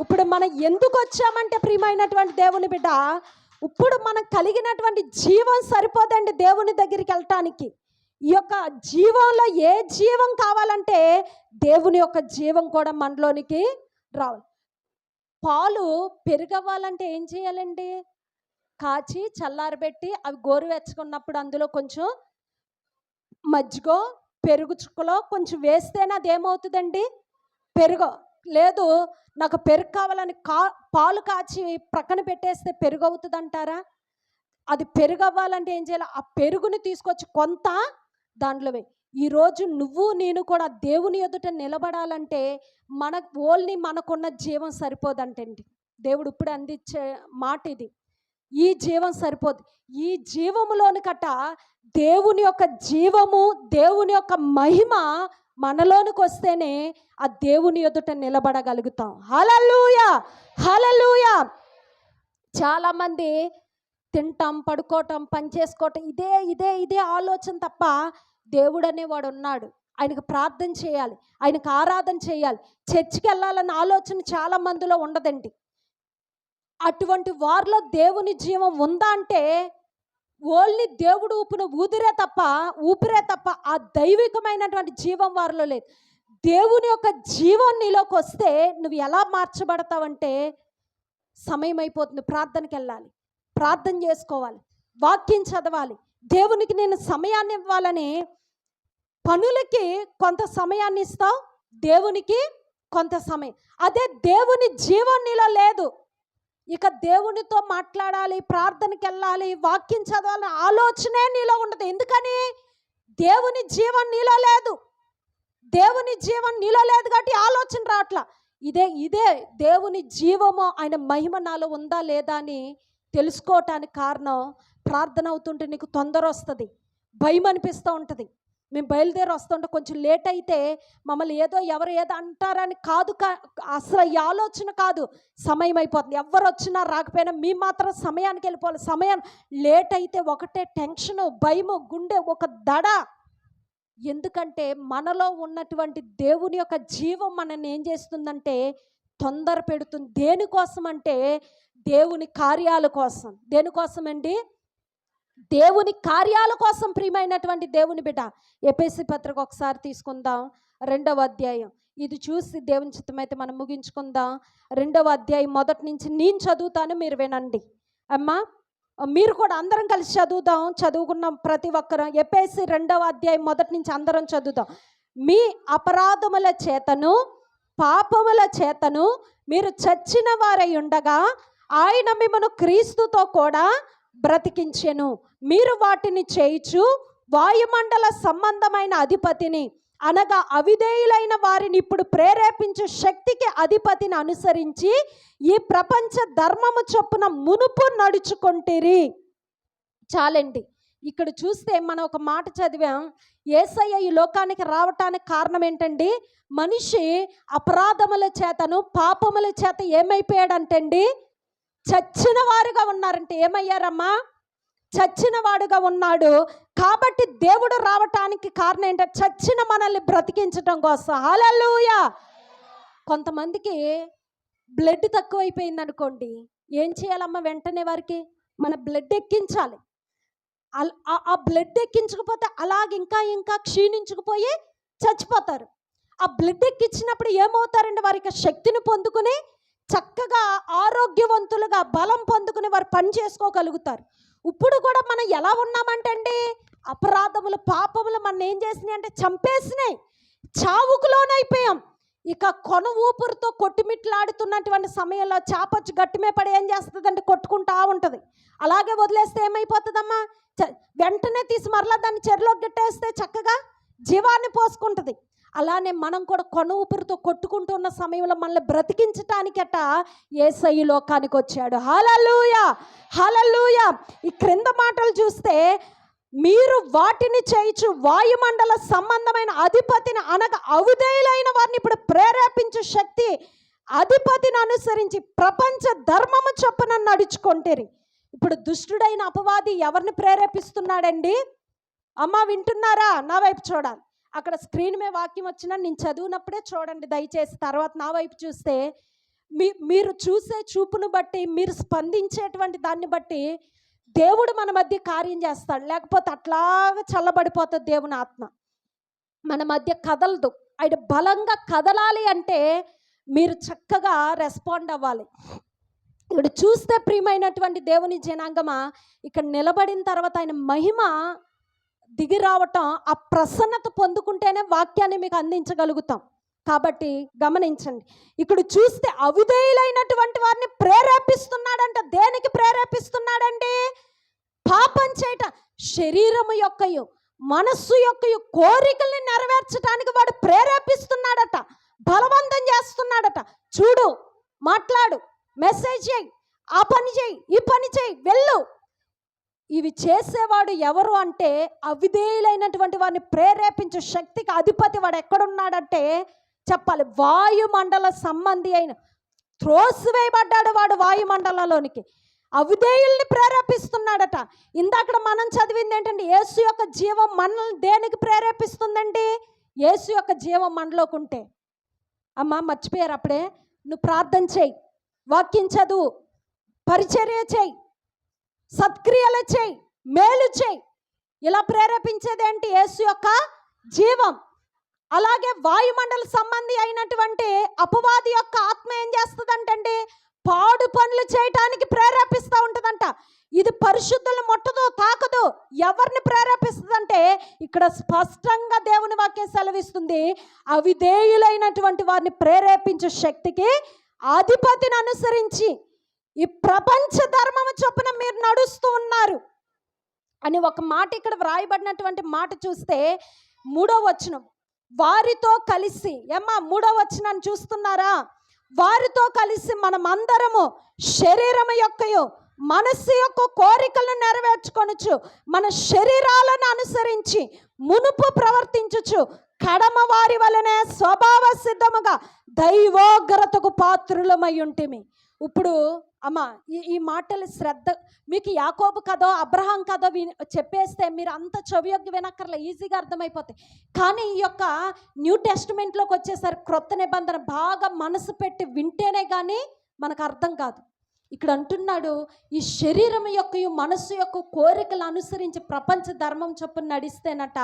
ఇప్పుడు మనం ఎందుకు వచ్చామంటే ప్రియమైనటువంటి దేవుని బిడ్డ, ఇప్పుడు మనం కలిగినటువంటి జీవం సరిపోదండి దేవుని దగ్గరికి వెళ్ళటానికి. ఈ యొక్క జీవంలో ఏ జీవం కావాలంటే దేవుని యొక్క జీవం కూడా మనలోనికి రావాలి. పాలు పెరుగవ్వాలంటే ఏం చేయాలండి? కాచి చల్లారబెట్టి అవి గోరువెచ్చుకున్నప్పుడు అందులో కొంచెం మజ్జిగో పెరుగు చుక్కలో కొంచెం వేస్తేనే అది ఏమవుతుందండి? పెరుగు. లేదు నాకు పెరుగు కావాలని పాలు కాచి ప్రక్కన పెట్టేస్తే పెరుగు అవుతుంది అంటారా? అది పెరుగు అవ్వాలంటే ఏం చేయాలి? ఆ పెరుగుని తీసుకొచ్చి కొంత దాంట్లో వేయి. ఈరోజు నువ్వు నేను కూడా దేవుని ఎదుట నిలబడాలంటే ఓన్లీ మనకున్న జీవం సరిపోదంటండి. దేవుడు ఇప్పుడు అందించే మాట ఇది. ఈ జీవం సరిపోదు. ఈ జీవములోని కట్ట దేవుని యొక్క జీవము, దేవుని యొక్క మహిమ మనలోనికి వస్తేనే ఆ దేవుని ఎదుట నిలబడగలుగుతాం. హల్లెలూయా, హల్లెలూయా. చాలామంది తింటాం, పడుకోవటం, పని చేసుకోవటం, ఇదే ఇదే ఇదే ఆలోచన తప్ప దేవుడు అనేవాడు ఉన్నాడు, ఆయనకు ప్రార్థన చేయాలి, ఆయనకు ఆరాధన చేయాలి, చర్చికి వెళ్ళాలన్న ఆలోచన చాలా మందిలో ఉండదండి. అటువంటి వారిలో దేవుని జీవం ఉందా అంటే ఓన్లీ దేవుడు ఊపిరే తప్ప ఆ దైవికమైనటువంటి జీవం వారిలో లేదు. దేవుని యొక్క జీవం నీలోకి వస్తే నువ్వు ఎలా మార్చబడతావంటే, సమయం అయిపోతుంది, ప్రార్థనకి వెళ్ళాలి, ప్రార్థన చేసుకోవాలి, వాక్యం చదవాలి, దేవునికి నేను సమయాన్ని ఇవ్వాలని పనులకి కొంత సమయాన్ని ఇస్తావు, దేవునికి కొంత సమయం. అదే దేవుని జీవం నీలో లేదు, ఇక దేవునితో మాట్లాడాలి, ప్రార్థనకి వెళ్ళాలి, వాక్యం చదవాలని ఆలోచనే నీలో ఉండదు. ఎందుకని? దేవుని జీవం నీలో లేదు. దేవుని జీవం నీలో లేదు కాబట్టి ఆలోచన రావట్లా. ఇదే దేవుని జీవము, ఆయన మహిమ నాలో ఉందా లేదా అని తెలుసుకోవటానికి కారణం, ప్రార్థన అవుతుంటే నీకు తొందర వస్తుంది, భయం అనిపిస్తూ ఉంటుంది. మేము బయలుదేరి వస్తుంటే కొంచెం లేట్ అయితే మమ్మల్ని ఎవరు ఏదో అంటారని కాదు, అసలు ఈ ఆలోచన కాదు. సమయం అయిపోతుంది, ఎవరు వచ్చినా రాకపోయినా మేము మాత్రం సమయానికి వెళ్ళిపోవాలి. సమయం లేట్ అయితే ఒకటే టెన్షను, భయము, గుండె ఒక దడ. ఎందుకంటే మనలో ఉన్నటువంటి దేవుని యొక్క జీవం మనల్ని ఏం చేస్తుందంటే తొందర పెడుతుంది. దేనికోసం అంటే దేవుని కార్యాల కోసం. దేనికోసం అండి? దేవుని కార్యాల కోసం. ప్రియమైనటువంటి దేవుని బిడ్డ, ఎఫెసీ పత్రిక ఒకసారి తీసుకుందాం, 2వ అధ్యాయం. ఇది చూసి దేవుని చిత్తమైతే మనం ముగించుకుందాం. 2వ అధ్యాయం మొదటి నుంచి నేను చదువుతాను, మీరు వినండి. అమ్మా, మీరు కూడా అందరం కలిసి చదువుదాం. చదువుకున్నాం ప్రతి ఒక్కరూ. ఎఫెసీ 2వ అధ్యాయం మొదటి నుంచి అందరం చదువుదాం. మీ అపరాధముల చేతను పాపముల చేతను మీరు చచ్చిన వారై ఉండగా ఆయన మిమ్మను క్రీస్తుతో కూడా బ్రతికించెను. మీరు వాటిని చేయుచు వాయుమండల సంబంధమైన అధిపతిని, అనగా అవిధేయులైన వారిని ఇప్పుడు ప్రేరేపించు శక్తికి అధిపతిని అనుసరించి ఈ ప్రపంచ ధర్మము చొప్పున మునుపు నడుచుకొంటిరి. చాలండి. ఇక్కడ చూస్తే మనం ఒక మాట చదివాం, యేసయ్య ఈ లోకానికి రావటానికి కారణం ఏంటండి? మనిషి అపరాధముల చేతను పాపముల చేత ఏమైపోయాడంటండి? చచ్చిన వారుగా ఉన్నారంటే. ఏమయ్యారమ్మా? చచ్చిన వాడుగా ఉన్నాడు. కాబట్టి దేవుడు రావటానికి కారణం ఏంటంటే చచ్చిన మనల్ని బ్రతికించటం కోసం. హల్లెలూయా. కొంతమందికి బ్లడ్ తక్కువైపోయింది అనుకోండి, ఏం చేయాలమ్మా? వెంటనే వారికి మన బ్లడ్ ఎక్కించాలి. ఆ బ్లడ్ ఎక్కించకపోతే అలాగ ఇంకా ఇంకా క్షీణించుకుపోయి చచ్చిపోతారు. ఆ బ్లడ్ ఎక్కించినప్పుడు ఏమవుతారండి? వారికి శక్తిని పొందుకుని చక్కగా ఆరోగ్యవంతులుగా బలం పొందుకుని వారు పని చేసుకోగలుగుతారు. ఇప్పుడు కూడా మనం ఎలా ఉన్నామంటే అండి, అపరాధములు పాపములు మన ఏం చేసినాయి అంటే చంపేసినాయి, చావుకు లోనైపోయాం. ఇక కొన ఊపిరితో కొట్టుమిట్లాడుతున్నటువంటి సమయంలో చేపొచ్చి గట్టిమే పడి ఏం చేస్తుందంటే కొట్టుకుంటా ఉంటుంది. అలాగే వదిలేస్తే ఏమైపోతుందమ్మా? వెంటనే తీసి మరలా దాన్ని చెరులోకి గిట్టేస్తే చక్కగా జీవాన్ని పోసుకుంటుంది. అలానే మనం కూడా కొన ఊపిరితో కొట్టుకుంటున్న సమయంలో మనల్ని బ్రతికించటానికట యేసయ్య లోకానికి వచ్చాడు. హల్లెలూయా, హల్లెలూయా. ఈ క్రింద మాటలు చూస్తే, మీరు వాటిని చేయించు వాయుమండల సంబంధమైన అధిపతిని, అనగా అవిధేయులైన వారిని ఇప్పుడు ప్రేరేపించు శక్తి అధిపతిని అనుసరించి ప్రపంచ ధర్మము చొప్పున నడుచుకొంటిరి. ఇప్పుడు దుష్టుడైన అపవాది ఎవరిని ప్రేరేపిస్తున్నాడండి? అమ్మ వింటున్నారా? నా వైపు చూడాలి. అక్కడ స్క్రీన్ మీద వాక్యం వచ్చినా నేను చదివినప్పుడే చూడండి దయచేసి. తర్వాత నా వైపు చూస్తే మీరు చూసే చూపును బట్టి, మీరు స్పందించేటువంటి దాన్ని బట్టి దేవుడు మన మధ్య కార్యం చేస్తాడు. లేకపోతే అట్లాగా చల్లబడిపోతుంది దేవుని ఆత్మ, మన మధ్య కదలదు. ఆయన బలంగా కదలాలి అంటే మీరు చక్కగా రెస్పాండ్ అవ్వాలి. ఇక్కడ చూస్తే ప్రియమైనటువంటి దేవుని జనాంగమా, ఇక్కడ నిలబడిన తర్వాత ఆయన మహిమ దిగి రావటం, ఆ ప్రసన్నత పొందుకుంటేనే వాక్యాన్ని మీకు అందించగలుగుతాం. కాబట్టి గమనించండి, ఇక్కడ చూస్తే అవిధేయులైనటువంటి వారిని ప్రేరేపిస్తున్నాడంట. దేనికి ప్రేరేపిస్తున్నాడండి? పాపం చేయట, శరీరము యొక్కయు మనస్సు యొక్కయు కోరికల్ని నెరవేర్చడానికి వాడు ప్రేరేపిస్తున్నాడట, బలవంతం చేస్తున్నాడట. చూడు, మాట్లాడు, మెసేజ్ చేయి, ఆ పని చేయి, ఈ పని చేయి, వెళ్ళు. ఇవి చేసేవాడు ఎవరు అంటే అవిధేయులైనటువంటి వారిని ప్రేరేపించే శక్తికి అధిపతి వాడు ఎక్కడున్నాడంటే చెప్పాలి, వాయుమండల సంబంధి అయిన త్రోసివేయబడ్డాడు వాడు వాయుమండలంలోనికి. అవిధేయుల్ని ప్రేరేపిస్తున్నాడట. ఇందాక మనం చదివింది ఏంటంటే యేసు యొక్క జీవం మనల్ని దేనికి ప్రేరేపిస్తుందండి? యేసు యొక్క జీవం మనలోకి ఉంటే. అమ్మ మర్చిపోయారు అప్పుడే, నువ్వు ప్రార్థన చేయి, వాక్యం చదువు, పరిచర్య చేయి, సత్క్రియలు చేయి, మేలు చేయి. ఇలా ప్రేరేపించేది ఏంటి? యేసు యొక్క జీవం. అలాగే వాయుమండల సంబంధి అయినటువంటి అపవాది యొక్క ఆత్మ ఏం చేస్తుందంటండి? పాడు పనులు చేయటానికి ప్రేరేపిస్తూ ఉంటుందంట. ఇది పరిశుద్ధులు ముట్టదు, తాకదు. ఎవరిని ప్రేరేపిస్తుందంటే ఇక్కడ స్పష్టంగా దేవుని వాక్యం సెలవిస్తుంది, అవిధేయులైనటువంటి వారిని ప్రేరేపించే శక్తికి అధిపతిని అనుసరించి ఈ ప్రపంచ ధర్మము చొప్పున మీరు నడుస్తూ ఉన్నారు అని ఒక మాట ఇక్కడ వ్రాయబడినటువంటి మాట చూస్తే 3వ వచనం, వారితో కలిసి, ఏమ్మా 3వ వచనాన్ని చూస్తున్నారా? వారితో కలిసి మనమందరము శరీరము యొక్కయు మనస్సు యొక్క కోరికలను నెరవేర్చుకొనుచు మన శరీరాలను అనుసరించి మునుపు ప్రవర్తించుచు కడమ వారి వలనే స్వభావ సిద్ధముగా దైవోగ్రతకు పాత్రులమై ఉంటిమి. ఇప్పుడు అమ్మ ఈ మాటలు శ్రద్ధ, మీకు యాకోబు కథో అబ్రహాం కథో చెప్పేస్తే మీరు అంత చెవియొగ్గి వినక్కర్లే, ఈజీగా అర్థమైపోతాయి. కానీ ఈ యొక్క న్యూ టెస్టిమెంట్లోకి వచ్చేసరికి క్రొత్త నిబంధన బాగా మనసు పెట్టి వింటేనే కానీ మనకు అర్థం కాదు. ఇక్కడ అంటున్నాడు, ఈ శరీరం యొక్క మనస్సు యొక్క కోరికలు అనుసరించి ప్రపంచ ధర్మం చొప్పున నడిస్తేనట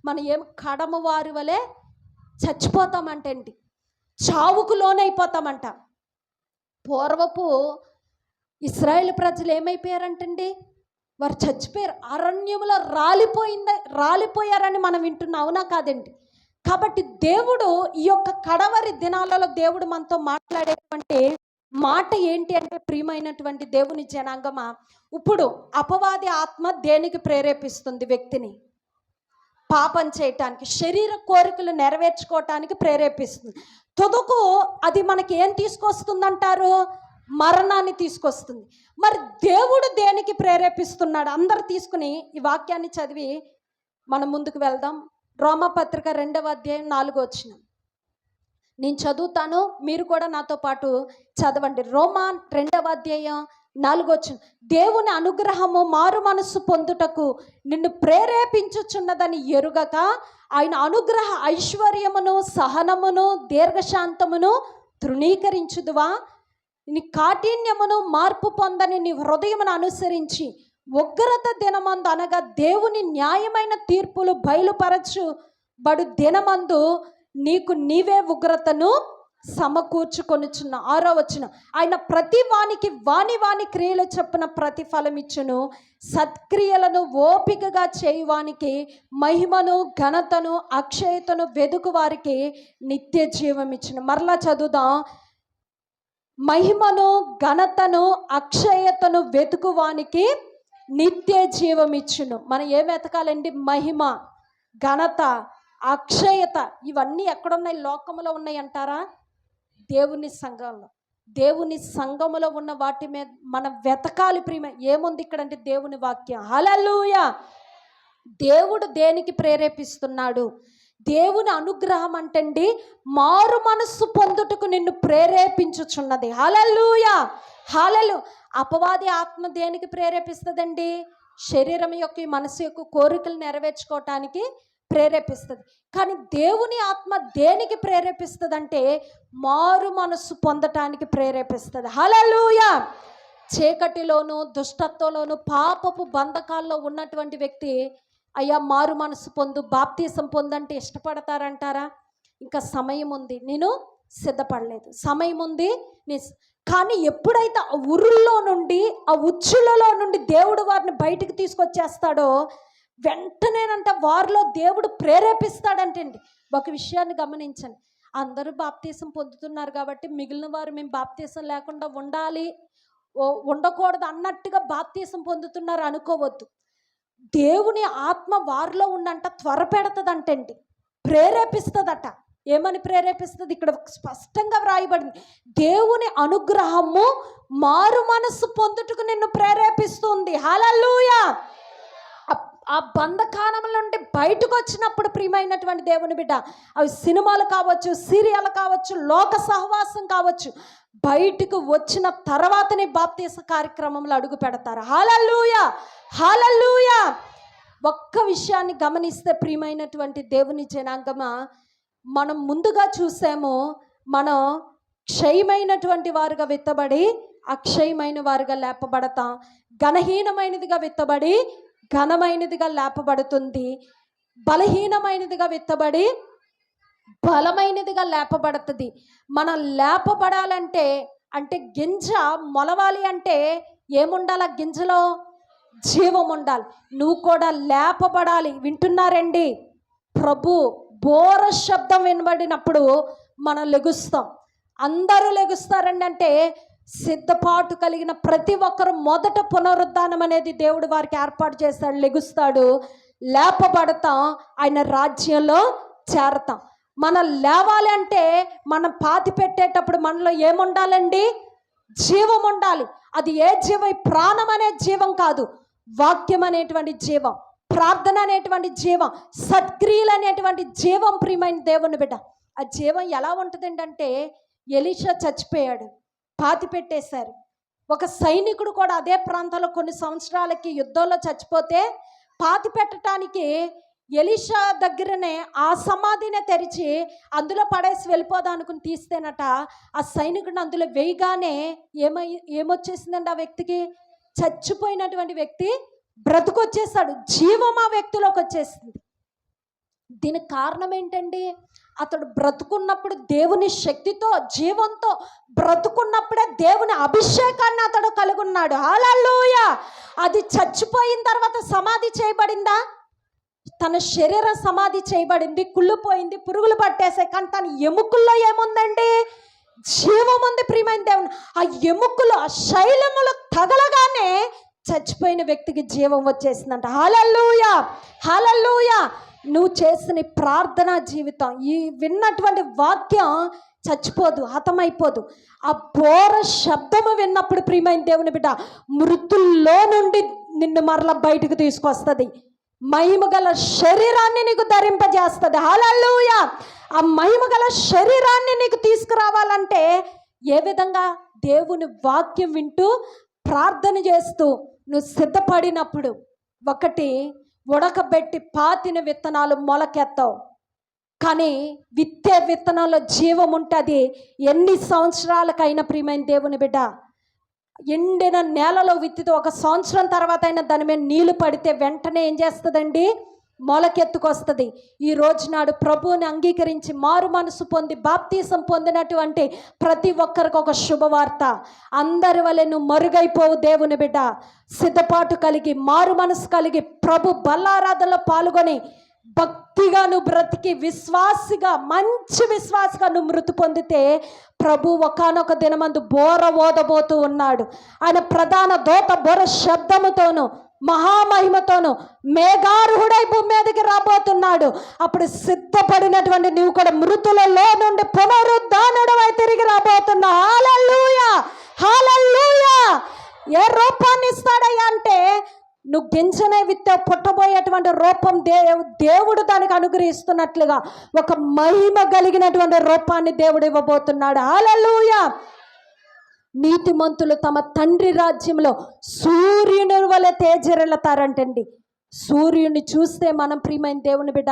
మనం ఏం కడమ వారి వలె చచ్చిపోతామంటండి, చావుకు లోనైపోతామంట. పూర్వపు ఇశ్రాయేల్ ప్రజలు ఏమైపోయారంటండి? వారు చచ్చిపోయారు, అరణ్యములో రాలిపోయారని మనం వింటున్నాం, అవునా కాదండి? కాబట్టి దేవుడు ఈ యొక్క కడవరి దినాలలో దేవుడు మనతో మాట్లాడేటువంటి మాట ఏంటి అంటే, ప్రియమైనటువంటి దేవుని జనాంగమా, ఇప్పుడు అపవాది ఆత్మ దేనికి ప్రేరేపిస్తుంది? వ్యక్తిని పాపం చేయటానికి, శరీర కోరికలు నెరవేర్చుకోవటానికి ప్రేరేపిస్తుంది. తుదకు అది మనకి ఏం తీసుకొస్తుందంటారు? మరణాన్ని తీసుకొస్తుంది. మరి దేవుడు దేనికి ప్రేరేపిస్తున్నాడు? అందరు తీసుకుని ఈ వాక్యాన్ని చదివి మనం ముందుకు వెళ్దాం. రోమాపత్రిక 2వ అధ్యాయం 4వ వచనం నేను చదువుతాను, మీరు కూడా నాతో పాటు చదవండి. రోమా 2వ అధ్యాయం 4వ వచనం, దేవుని అనుగ్రహము మారు మనస్సు పొందుటకు నిన్ను ప్రేరేపించుచున్నదని ఎరుగక ఆయన అనుగ్రహ ఐశ్వర్యమును సహనమును దీర్ఘశాంతమును తృణీకరించుదువా? నీ కాఠిన్యమును మార్పు పొందని నీ హృదయమును అనుసరించి ఉగ్రత దినమందు అనగా దేవుని న్యాయమైన తీర్పులు బయలుపరచుబడు దినమందు నీకు నీవే ఉగ్రతను సమకూర్చుకొనుచున్న. 6వ వచనం, ఆయన ప్రతి వానికి వాని క్రియలు చొప్పున ప్రతిఫలం ఇచ్చును, సత్క్రియలను ఓపికగా చేయువానికి మహిమను ఘనతను అక్షయతను వెదుకు వారికి నిత్య జీవం ఇచ్చును. మరలా చదువుదాం, మహిమను ఘనతను అక్షయతను వెతుకువానికి నిత్య జీవం ఇచ్చును. మనం ఏం వెతకాలండి? మహిమ, ఘనత, అక్షయత. ఇవన్నీ ఎక్కడున్నాయి? లోకములో ఉన్నాయి అంటారా? దేవుని సంఘంలో, దేవుని సంఘములో ఉన్న వాటి మీద మనం వెతకాలి. ప్రియమ ఏముంది ఇక్కడ అంటే దేవుని వాక్యం. హల్లెలూయా! దేవుడు దేనికి ప్రేరేపిస్తున్నాడు? దేవుని అనుగ్రహం అంటండి మారు మనస్సు పొందుటకు నిన్ను ప్రేరేపించుచున్నది. హల్లెలూయా! హల్లెలూయా! అపవాది ఆత్మ దేనికి ప్రేరేపిస్తుందండి? శరీరం యొక్క మనసు యొక్క కోరికలు నెరవేర్చుకోవటానికి ప్రేరేపిస్తుంది. కానీ దేవుని ఆత్మ దేనికి ప్రేరేపిస్తుంది అంటే మారు మనస్సు పొందటానికి ప్రేరేపిస్తుంది. హల్లెలూయా! చీకటిలోను దుష్టత్వంలోను పాపపు బంధకాల్లో ఉన్నటువంటి వ్యక్తి అయ్యా మారు మనసు పొందు, బాప్తీసం పొందంటే ఇష్టపడతారంటారా? ఇంకా సమయం ఉంది, నేను సిద్ధపడలేదు, సమయం ఉంది. కానీ ఎప్పుడైతే ఆ ఉరుల్లో నుండి, ఆ ఉచ్చులలో నుండి దేవుడు వారిని బయటికి తీసుకొచ్చేస్తాడో వెంటనేనంట వారిలో దేవుడు ప్రేరేపిస్తాడంటండి. ఒక విషయాన్ని గమనించండి, అందరూ బాప్తీసం పొందుతున్నారు కాబట్టి మిగిలిన వారు మేము బాప్తీసం లేకుండా ఉండాలి, ఉండకూడదు అన్నట్టుగా బాప్తీసం పొందుతున్నారు అనుకోవద్దు. దేవుని ఆత్మ వారిలో ఉండంట త్వరపెడుతుందంటండి, ప్రేరేపిస్తుందట. ఏమని ప్రేరేపిస్తుంది? ఇక్కడ స్పష్టంగా వ్రాయబడింది, దేవుని అనుగ్రహము మారు మనస్సు పొందుటకు నిన్ను ప్రేరేపిస్తుంది. హల్లెలూయా. ఆ బంధకాలం నుండి బయటకు వచ్చినప్పుడు ప్రియమైనటువంటి దేవుని బిడ్డ, అవి సినిమాలు కావచ్చు, సీరియల్ కావచ్చు, లోక సహవాసం కావచ్చు, బయటకు వచ్చిన తర్వాతనే బాప్తీస కార్యక్రమంలో అడుగు పెడతారు. హల్లెలూయా, హల్లెలూయా. ఒక్క విషయాన్ని గమనిస్తే ప్రియమైనటువంటి దేవుని జనాంగమా, మనం ముందుగా చూసాము, మనం క్షయమైనటువంటి వారుగా విత్తబడి అక్షయమైన వారుగా లేపబడతాం, ఘనహీనమైనదిగా విత్తబడి ఘనమైనదిగా లేపబడుతుంది, బలహీనమైనదిగా విత్తబడి బలమైనదిగా లేపబడుతుంది. మనం లేపబడాలంటే అంటే గింజ మొలవాలి అంటే ఏముండాలి? ఆ గింజలో జీవం ఉండాలి. నువ్వు కూడా లేపబడాలి. వింటున్నారండి? ప్రభు బోర శబ్దం వినబడినప్పుడు మనం లెగుస్తాం. అందరూ లెగుస్తారండి. అంటే సిద్ధపాటు కలిగిన ప్రతి ఒక్కరు మొదట పునరుద్ధానం అనేది దేవుడు వారికి ఏర్పాటు చేస్తాడు. లెగుస్తాడు, లేపబడతాం, ఆయన రాజ్యంలో చేరతాం. మనం లేవాలి అంటే మనం పాతి పెట్టేటప్పుడు మనలో ఏముండాలండి? జీవం ఉండాలి. అది ఏ జీవం? ప్రాణం అనే జీవం కాదు, వాక్యం అనేటువంటి జీవం, ప్రార్థన అనేటువంటి జీవం, సత్క్రియలు అనేటువంటి జీవం. ప్రియమైన దేవుని బిడ్డ, ఆ జీవం ఎలా ఉంటుందండి అంటే, ఎలీషా చచ్చిపోయాడు, పాతి పెట్టేశారు. ఒక సైనికుడు కూడా అదే ప్రాంతంలో కొన్ని సంవత్సరాలకి యుద్ధంలో చచ్చిపోతే పాతి పెట్టడానికి ఎలీషా దగ్గరనే ఆ సమాధినే తెరిచి అందులో పడేసి వెళ్ళిపోదా అనుకుని తీస్తేనట, ఆ సైనికుడిని అందులో వేయగానే ఏమొచ్చేసిందండి? ఆ వ్యక్తికి, చచ్చిపోయినటువంటి వ్యక్తి బ్రతుకొచ్చేసాడు, జీవం ఆ వ్యక్తిలోకి వచ్చేసింది. దీనికి కారణం ఏంటండి? అతడు బ్రతుకున్నప్పుడు దేవుని శక్తితో, జీవంతో బ్రతుకున్నప్పుడే దేవుని అభిషేకాన్ని అతడు కలిగి ఉన్నాడు. హల్లెలూయా. అది చచ్చిపోయిన తర్వాత సమాధి చేయబడిందా? తన శరీరం సమాధి చేయబడింది, కుళ్ళిపోయింది, పురుగులు పట్టేసాయి, కానీ తన ఎముకల్లో ఏముందండి? జీవం ఉంది. ప్రియమైన దేవుని, ఆ ఎముకలు, ఆ శైలములు తగలగానే చచ్చిపోయిన వ్యక్తికి జీవం వచ్చేసిందంట. హల్లెలూయా, హల్లెలూయా. నువ్వు చేసిన ప్రార్థనా జీవితం, ఈ విన్నటువంటి వాక్యం చచ్చిపోదు, హతమైపోదు. ఆ బోర శబ్దము విన్నప్పుడు ప్రియమైన దేవుని బిడ్డ, మృతుల్లో నుండి నిన్ను మరలా బయటకు తీసుకొస్తుంది, మహిమగల శరీరాన్ని నీకు ధరింపజేస్తుంది. హల్లెలూయా. ఆ మహిమగల శరీరాన్ని నీకు తీసుకురావాలంటే ఏ విధంగా? దేవుని వాక్యం వింటూ ప్రార్థన చేస్తూ నువ్వు సిద్ధపడినప్పుడు, ఒకటి ఉడకబెట్టి పాతిన విత్తనాలు మొలకెత్తావు, కానీ విత్తే విత్తనంలో జీవం ఉంటుంది. ఎన్ని సంవత్సరాలకైనా ప్రియమైన దేవుని బిడ్డ, ఎండిన నేలలో విత్తితే 1 సంవత్సరం తర్వాత అయినా దాని మీద నీళ్లు పడితే వెంటనే ఏం చేస్తుందండి? మొలకెత్తుకొస్తుంది. ఈ రోజు నాడు ప్రభువుని అంగీకరించి మారు మనసు పొంది బాప్తీసం పొందినటువంటి ప్రతి ఒక్కరికి ఒక శుభవార్త. అందరి వలె నువ్వు మరుగైపోవు దేవుని బిడ్డ. సిద్ధపాటు కలిగి, మారు మనసు కలిగి, ప్రభు బల్లారాధనలో పాల్గొని భక్తిగా నువ్వు బ్రతికి విశ్వాసిగా, మంచి విశ్వాసిగా నువ్వు మృతి పొందితే ప్రభు ఒకానొక దినమందు బోర ఓదబోతూ ఉన్నాడు. ఆయన ప్రధాన దూత బోర శబ్దముతోను మహామహిమతోను మేఘారుహుడై భూమి మీదకి రాబోతున్నాడు. అప్పుడు సిద్ధపడినటువంటి నీవు కూడా మృతులలో నుండి పునరుద్ధానుడవై తిరిగి రాబోతున్నావు. హల్లెలూయా, హల్లెలూయా. ఏ రూపాన్ని ఇస్తాడయ్యా అంటే, నువ్వు గింజనే విత్తే పుట్టబోయేటువంటి రూపం దేవుడు దానికి అనుగ్రహిస్తున్నట్లుగా ఒక మహిమ కలిగినటువంటి రూపాన్ని దేవుడు ఇవ్వబోతున్నాడు. హల్లెలూయా. నీతిమంతులు తమ తండ్రి రాజ్యంలో సూర్యుని వలె తేజరిల్లుతారంటండి. సూర్యుని చూస్తే మనం ప్రియమైన దేవుని బిడ్డ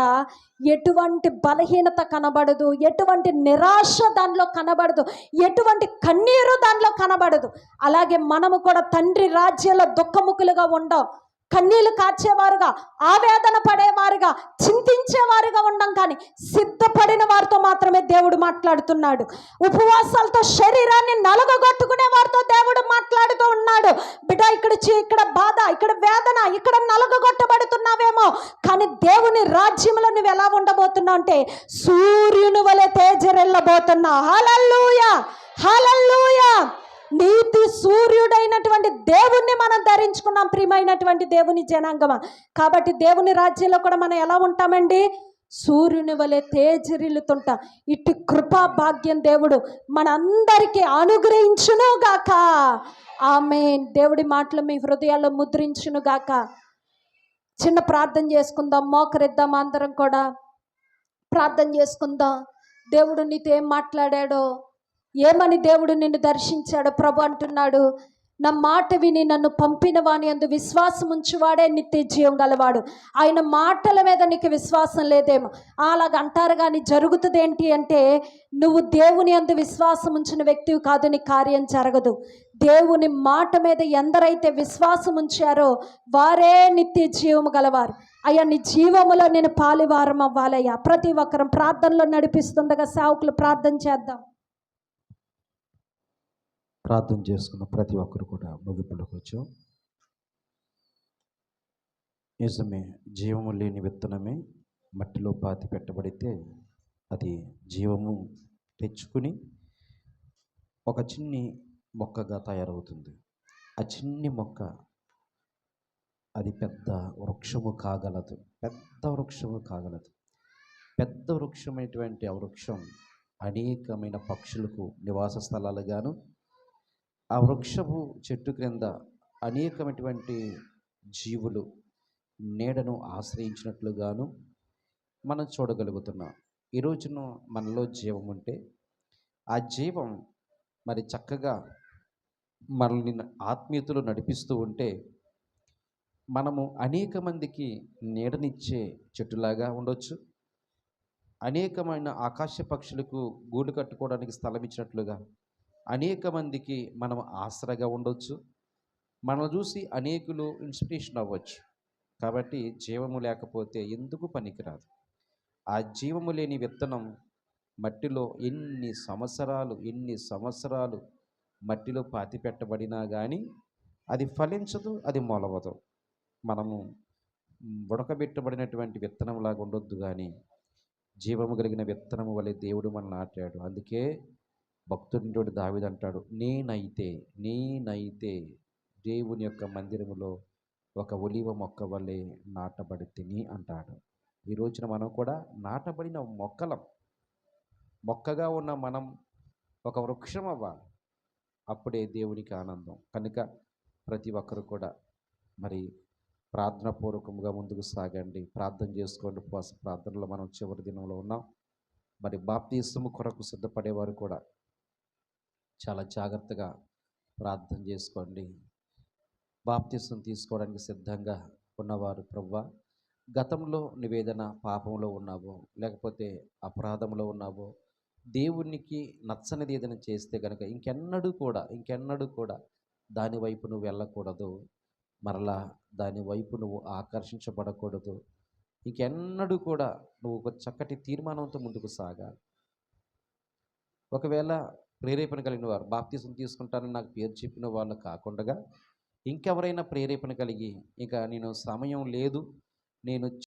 ఎటువంటి బలహీనత కనబడదు, ఎటువంటి నిరాశ దానిలో కనబడదు, ఎటువంటి కన్నీరు దానిలో కనబడదు. అలాగే మనము కూడా తండ్రి రాజ్యంలో దుఃఖముఖులుగా ఉండం, కన్నీళ్లు కార్చేవారుగా, ఆవేదన పడేవారుగా, చింతించేవారుగా ఉండం. కానీ సిద్ధపడిన వారితో మాత్రమే దేవుడు మాట్లాడుతున్నాడు. ఉపవాసాలతో శరీరాన్ని నలగగొట్టుకునే వారితో దేవుడు మాట్లాడుతూ ఉన్నాడు. బిడ్డ, ఇక్కడ బాధ, ఇక్కడ వేదన, ఇక్కడ నలగగొట్టబడుతున్నావేమో, కానీ కానీ దేవుని రాజ్యంలో నువ్వు ఎలా ఉండబోతున్నావు అంటే సూర్యుని వలె తేజరెళ్ళబోతున్నా. హల్లెలూయా, హల్లెలూయా. నీతి సూర్యుడైనటువంటి దేవుణ్ణి మనం ధరించుకున్నాం, ప్రియమైనటువంటి దేవుని జనాంగమా. కాబట్టి దేవుని రాజ్యంలో కూడా మనం ఎలా ఉంటామండి? సూర్యుని వలె తేజరిల్లుతుంటా. ఇటు కృపా భాగ్యం దేవుడు మనందరికీ అనుగ్రహించును గాక. ఆమేన్. దేవుడి మాటలు మీ హృదయాల్లో ముద్రించును గాక. చిన్న ప్రార్థన చేసుకుందాం, మోకరిద్దాం, అందరం కూడా ప్రార్థన చేసుకుందాం. దేవుడు నీతో ఏం మాట్లాడాడో, ఏమని దేవుడు నిన్ను దర్శించాడో ప్రభు అంటున్నాడు, నా మాట విని నన్ను పంపిన వాని అందు విశ్వాసం ఉంచువాడే నిత్య జీవం గలవాడు. ఆయన మాటల మీద నీకు విశ్వాసం లేదేమో. అలాగ అంటారు కానీ జరుగుతుంది ఏంటి అంటే, నువ్వు దేవుని అందు విశ్వాసం ఉంచిన వ్యక్తివి కాదు, నీ కార్యం జరగదు. దేవుని మాట మీద ఎందరైతే విశ్వాసం ఉంచారో వారే నిత్య జీవము గలవారు. అయ్యా, నీ జీవములో నేను పాలివారం అవ్వాలయ్యా. ప్రతి ఒక్కరం ప్రార్థనలో నడిపిస్తుండగా సేవకులు ప్రార్థన చేద్దాం. ప్రార్థన చేసుకున్న ప్రతి ఒక్కరు కూడా ముగింపులోకి వచ్చాం. నిజమే, జీవము లేని విత్తనమే మట్టిలో పాతి పెట్టబడితే అది జీవము తెచ్చుకుని ఒక చిన్ని మొక్కగా తయారవుతుంది. ఆ చిన్ని మొక్క అది పెద్ద వృక్షము కాగలదు, పెద్ద వృక్షము కాగలదు. పెద్ద వృక్షమైనటువంటి ఆ వృక్షం అనేకమైన పక్షులకు నివాస స్థలాలుగాను, ఆ వృక్షపు చెట్టు క్రింద అనేకమైనటువంటి జీవులు నీడను ఆశ్రయించినట్లుగాను మనం చూడగలుగుతున్నాం. ఈ రోజున మనలో జీవం ఉంటే ఆ జీవం మరి చక్కగా మనల్ని ఆత్మీయతలో నడిపిస్తూ ఉంటే మనము అనేక మందికి నీడనిచ్చే చెట్టులాగా ఉండొచ్చు. అనేకమైన ఆకాశ పక్షులకు గూడు కట్టుకోవడానికి స్థలం ఇచ్చినట్లుగా అనేక మందికి మనం ఆసరగా ఉండొచ్చు. మనల్ని చూసి అనేకులు ఇన్స్పిరేషన్ అవ్వచ్చు. కాబట్టి జీవము లేకపోతే ఎందుకు పనికిరాదు. ఆ జీవము లేని విత్తనం మట్టిలో ఎన్ని సంవత్సరాలు మట్టిలో పాతి పెట్టబడినా కానీ అది ఫలించదు, అది మొలవదు. మనము ఉడకబెట్టబడినటువంటి విత్తనంలాగా ఉండొద్దు, కానీ జీవము కలిగిన విత్తనము వలె దేవుడు మనల్ని నాటాడు. అందుకే భక్తుడితోటి దావీదు అంటాడు, నేనైతే దేవుని యొక్క మందిరములో ఒక ఒలీవ మొక్క వలె నాటబడి తిని అంటాడు. ఈ రోజున మనం కూడా నాటబడిన మొక్కగా ఉన్న మనం ఒక వృక్షం అవ్వాలి. అప్పుడే దేవునికి ఆనందం. కనుక ప్రతి ఒక్కరు కూడా మరి ప్రార్థనాపూర్వకంగా ముందుకు సాగండి, ప్రార్థన చేసుకోండి. ఉపవాస ప్రార్థనలో మనం చివరి దినంలో ఉన్నాం. మరి బాప్తిస్మము కొరకు సిద్ధపడేవారు కూడా చాలా జాగ్రత్తగా ప్రార్థన చేసుకోండి. బాప్తిస్మం తీసుకోవడానికి సిద్ధంగా ఉన్నవారు, ప్రభువా, గతంలో నువ్వేదైనా పాపంలో ఉన్నావో, లేకపోతే అపరాధంలో ఉన్నావో, దేవునికి నచ్చనిది ఏదైనా చేస్తే కనుక ఇంకెన్నడూ కూడా దాని వైపు నువ్వు వెళ్ళకూడదు. మరలా దాని వైపు నువ్వు ఆకర్షించబడకూడదు. ఇంకెన్నడూ కూడా నువ్వు ఒక చక్కటి తీర్మానంతో ముందుకు సాగాలి. ఒకవేళ ప్రేరేపణ కలిగిన వారు, బాప్తిసం తీసుకుంటానని నాకు పేరు చెప్పిన వాళ్ళు కాకుండా ఇంకెవరైనా ప్రేరేపణ కలిగి, ఇక నేను సమయం లేదు, నేను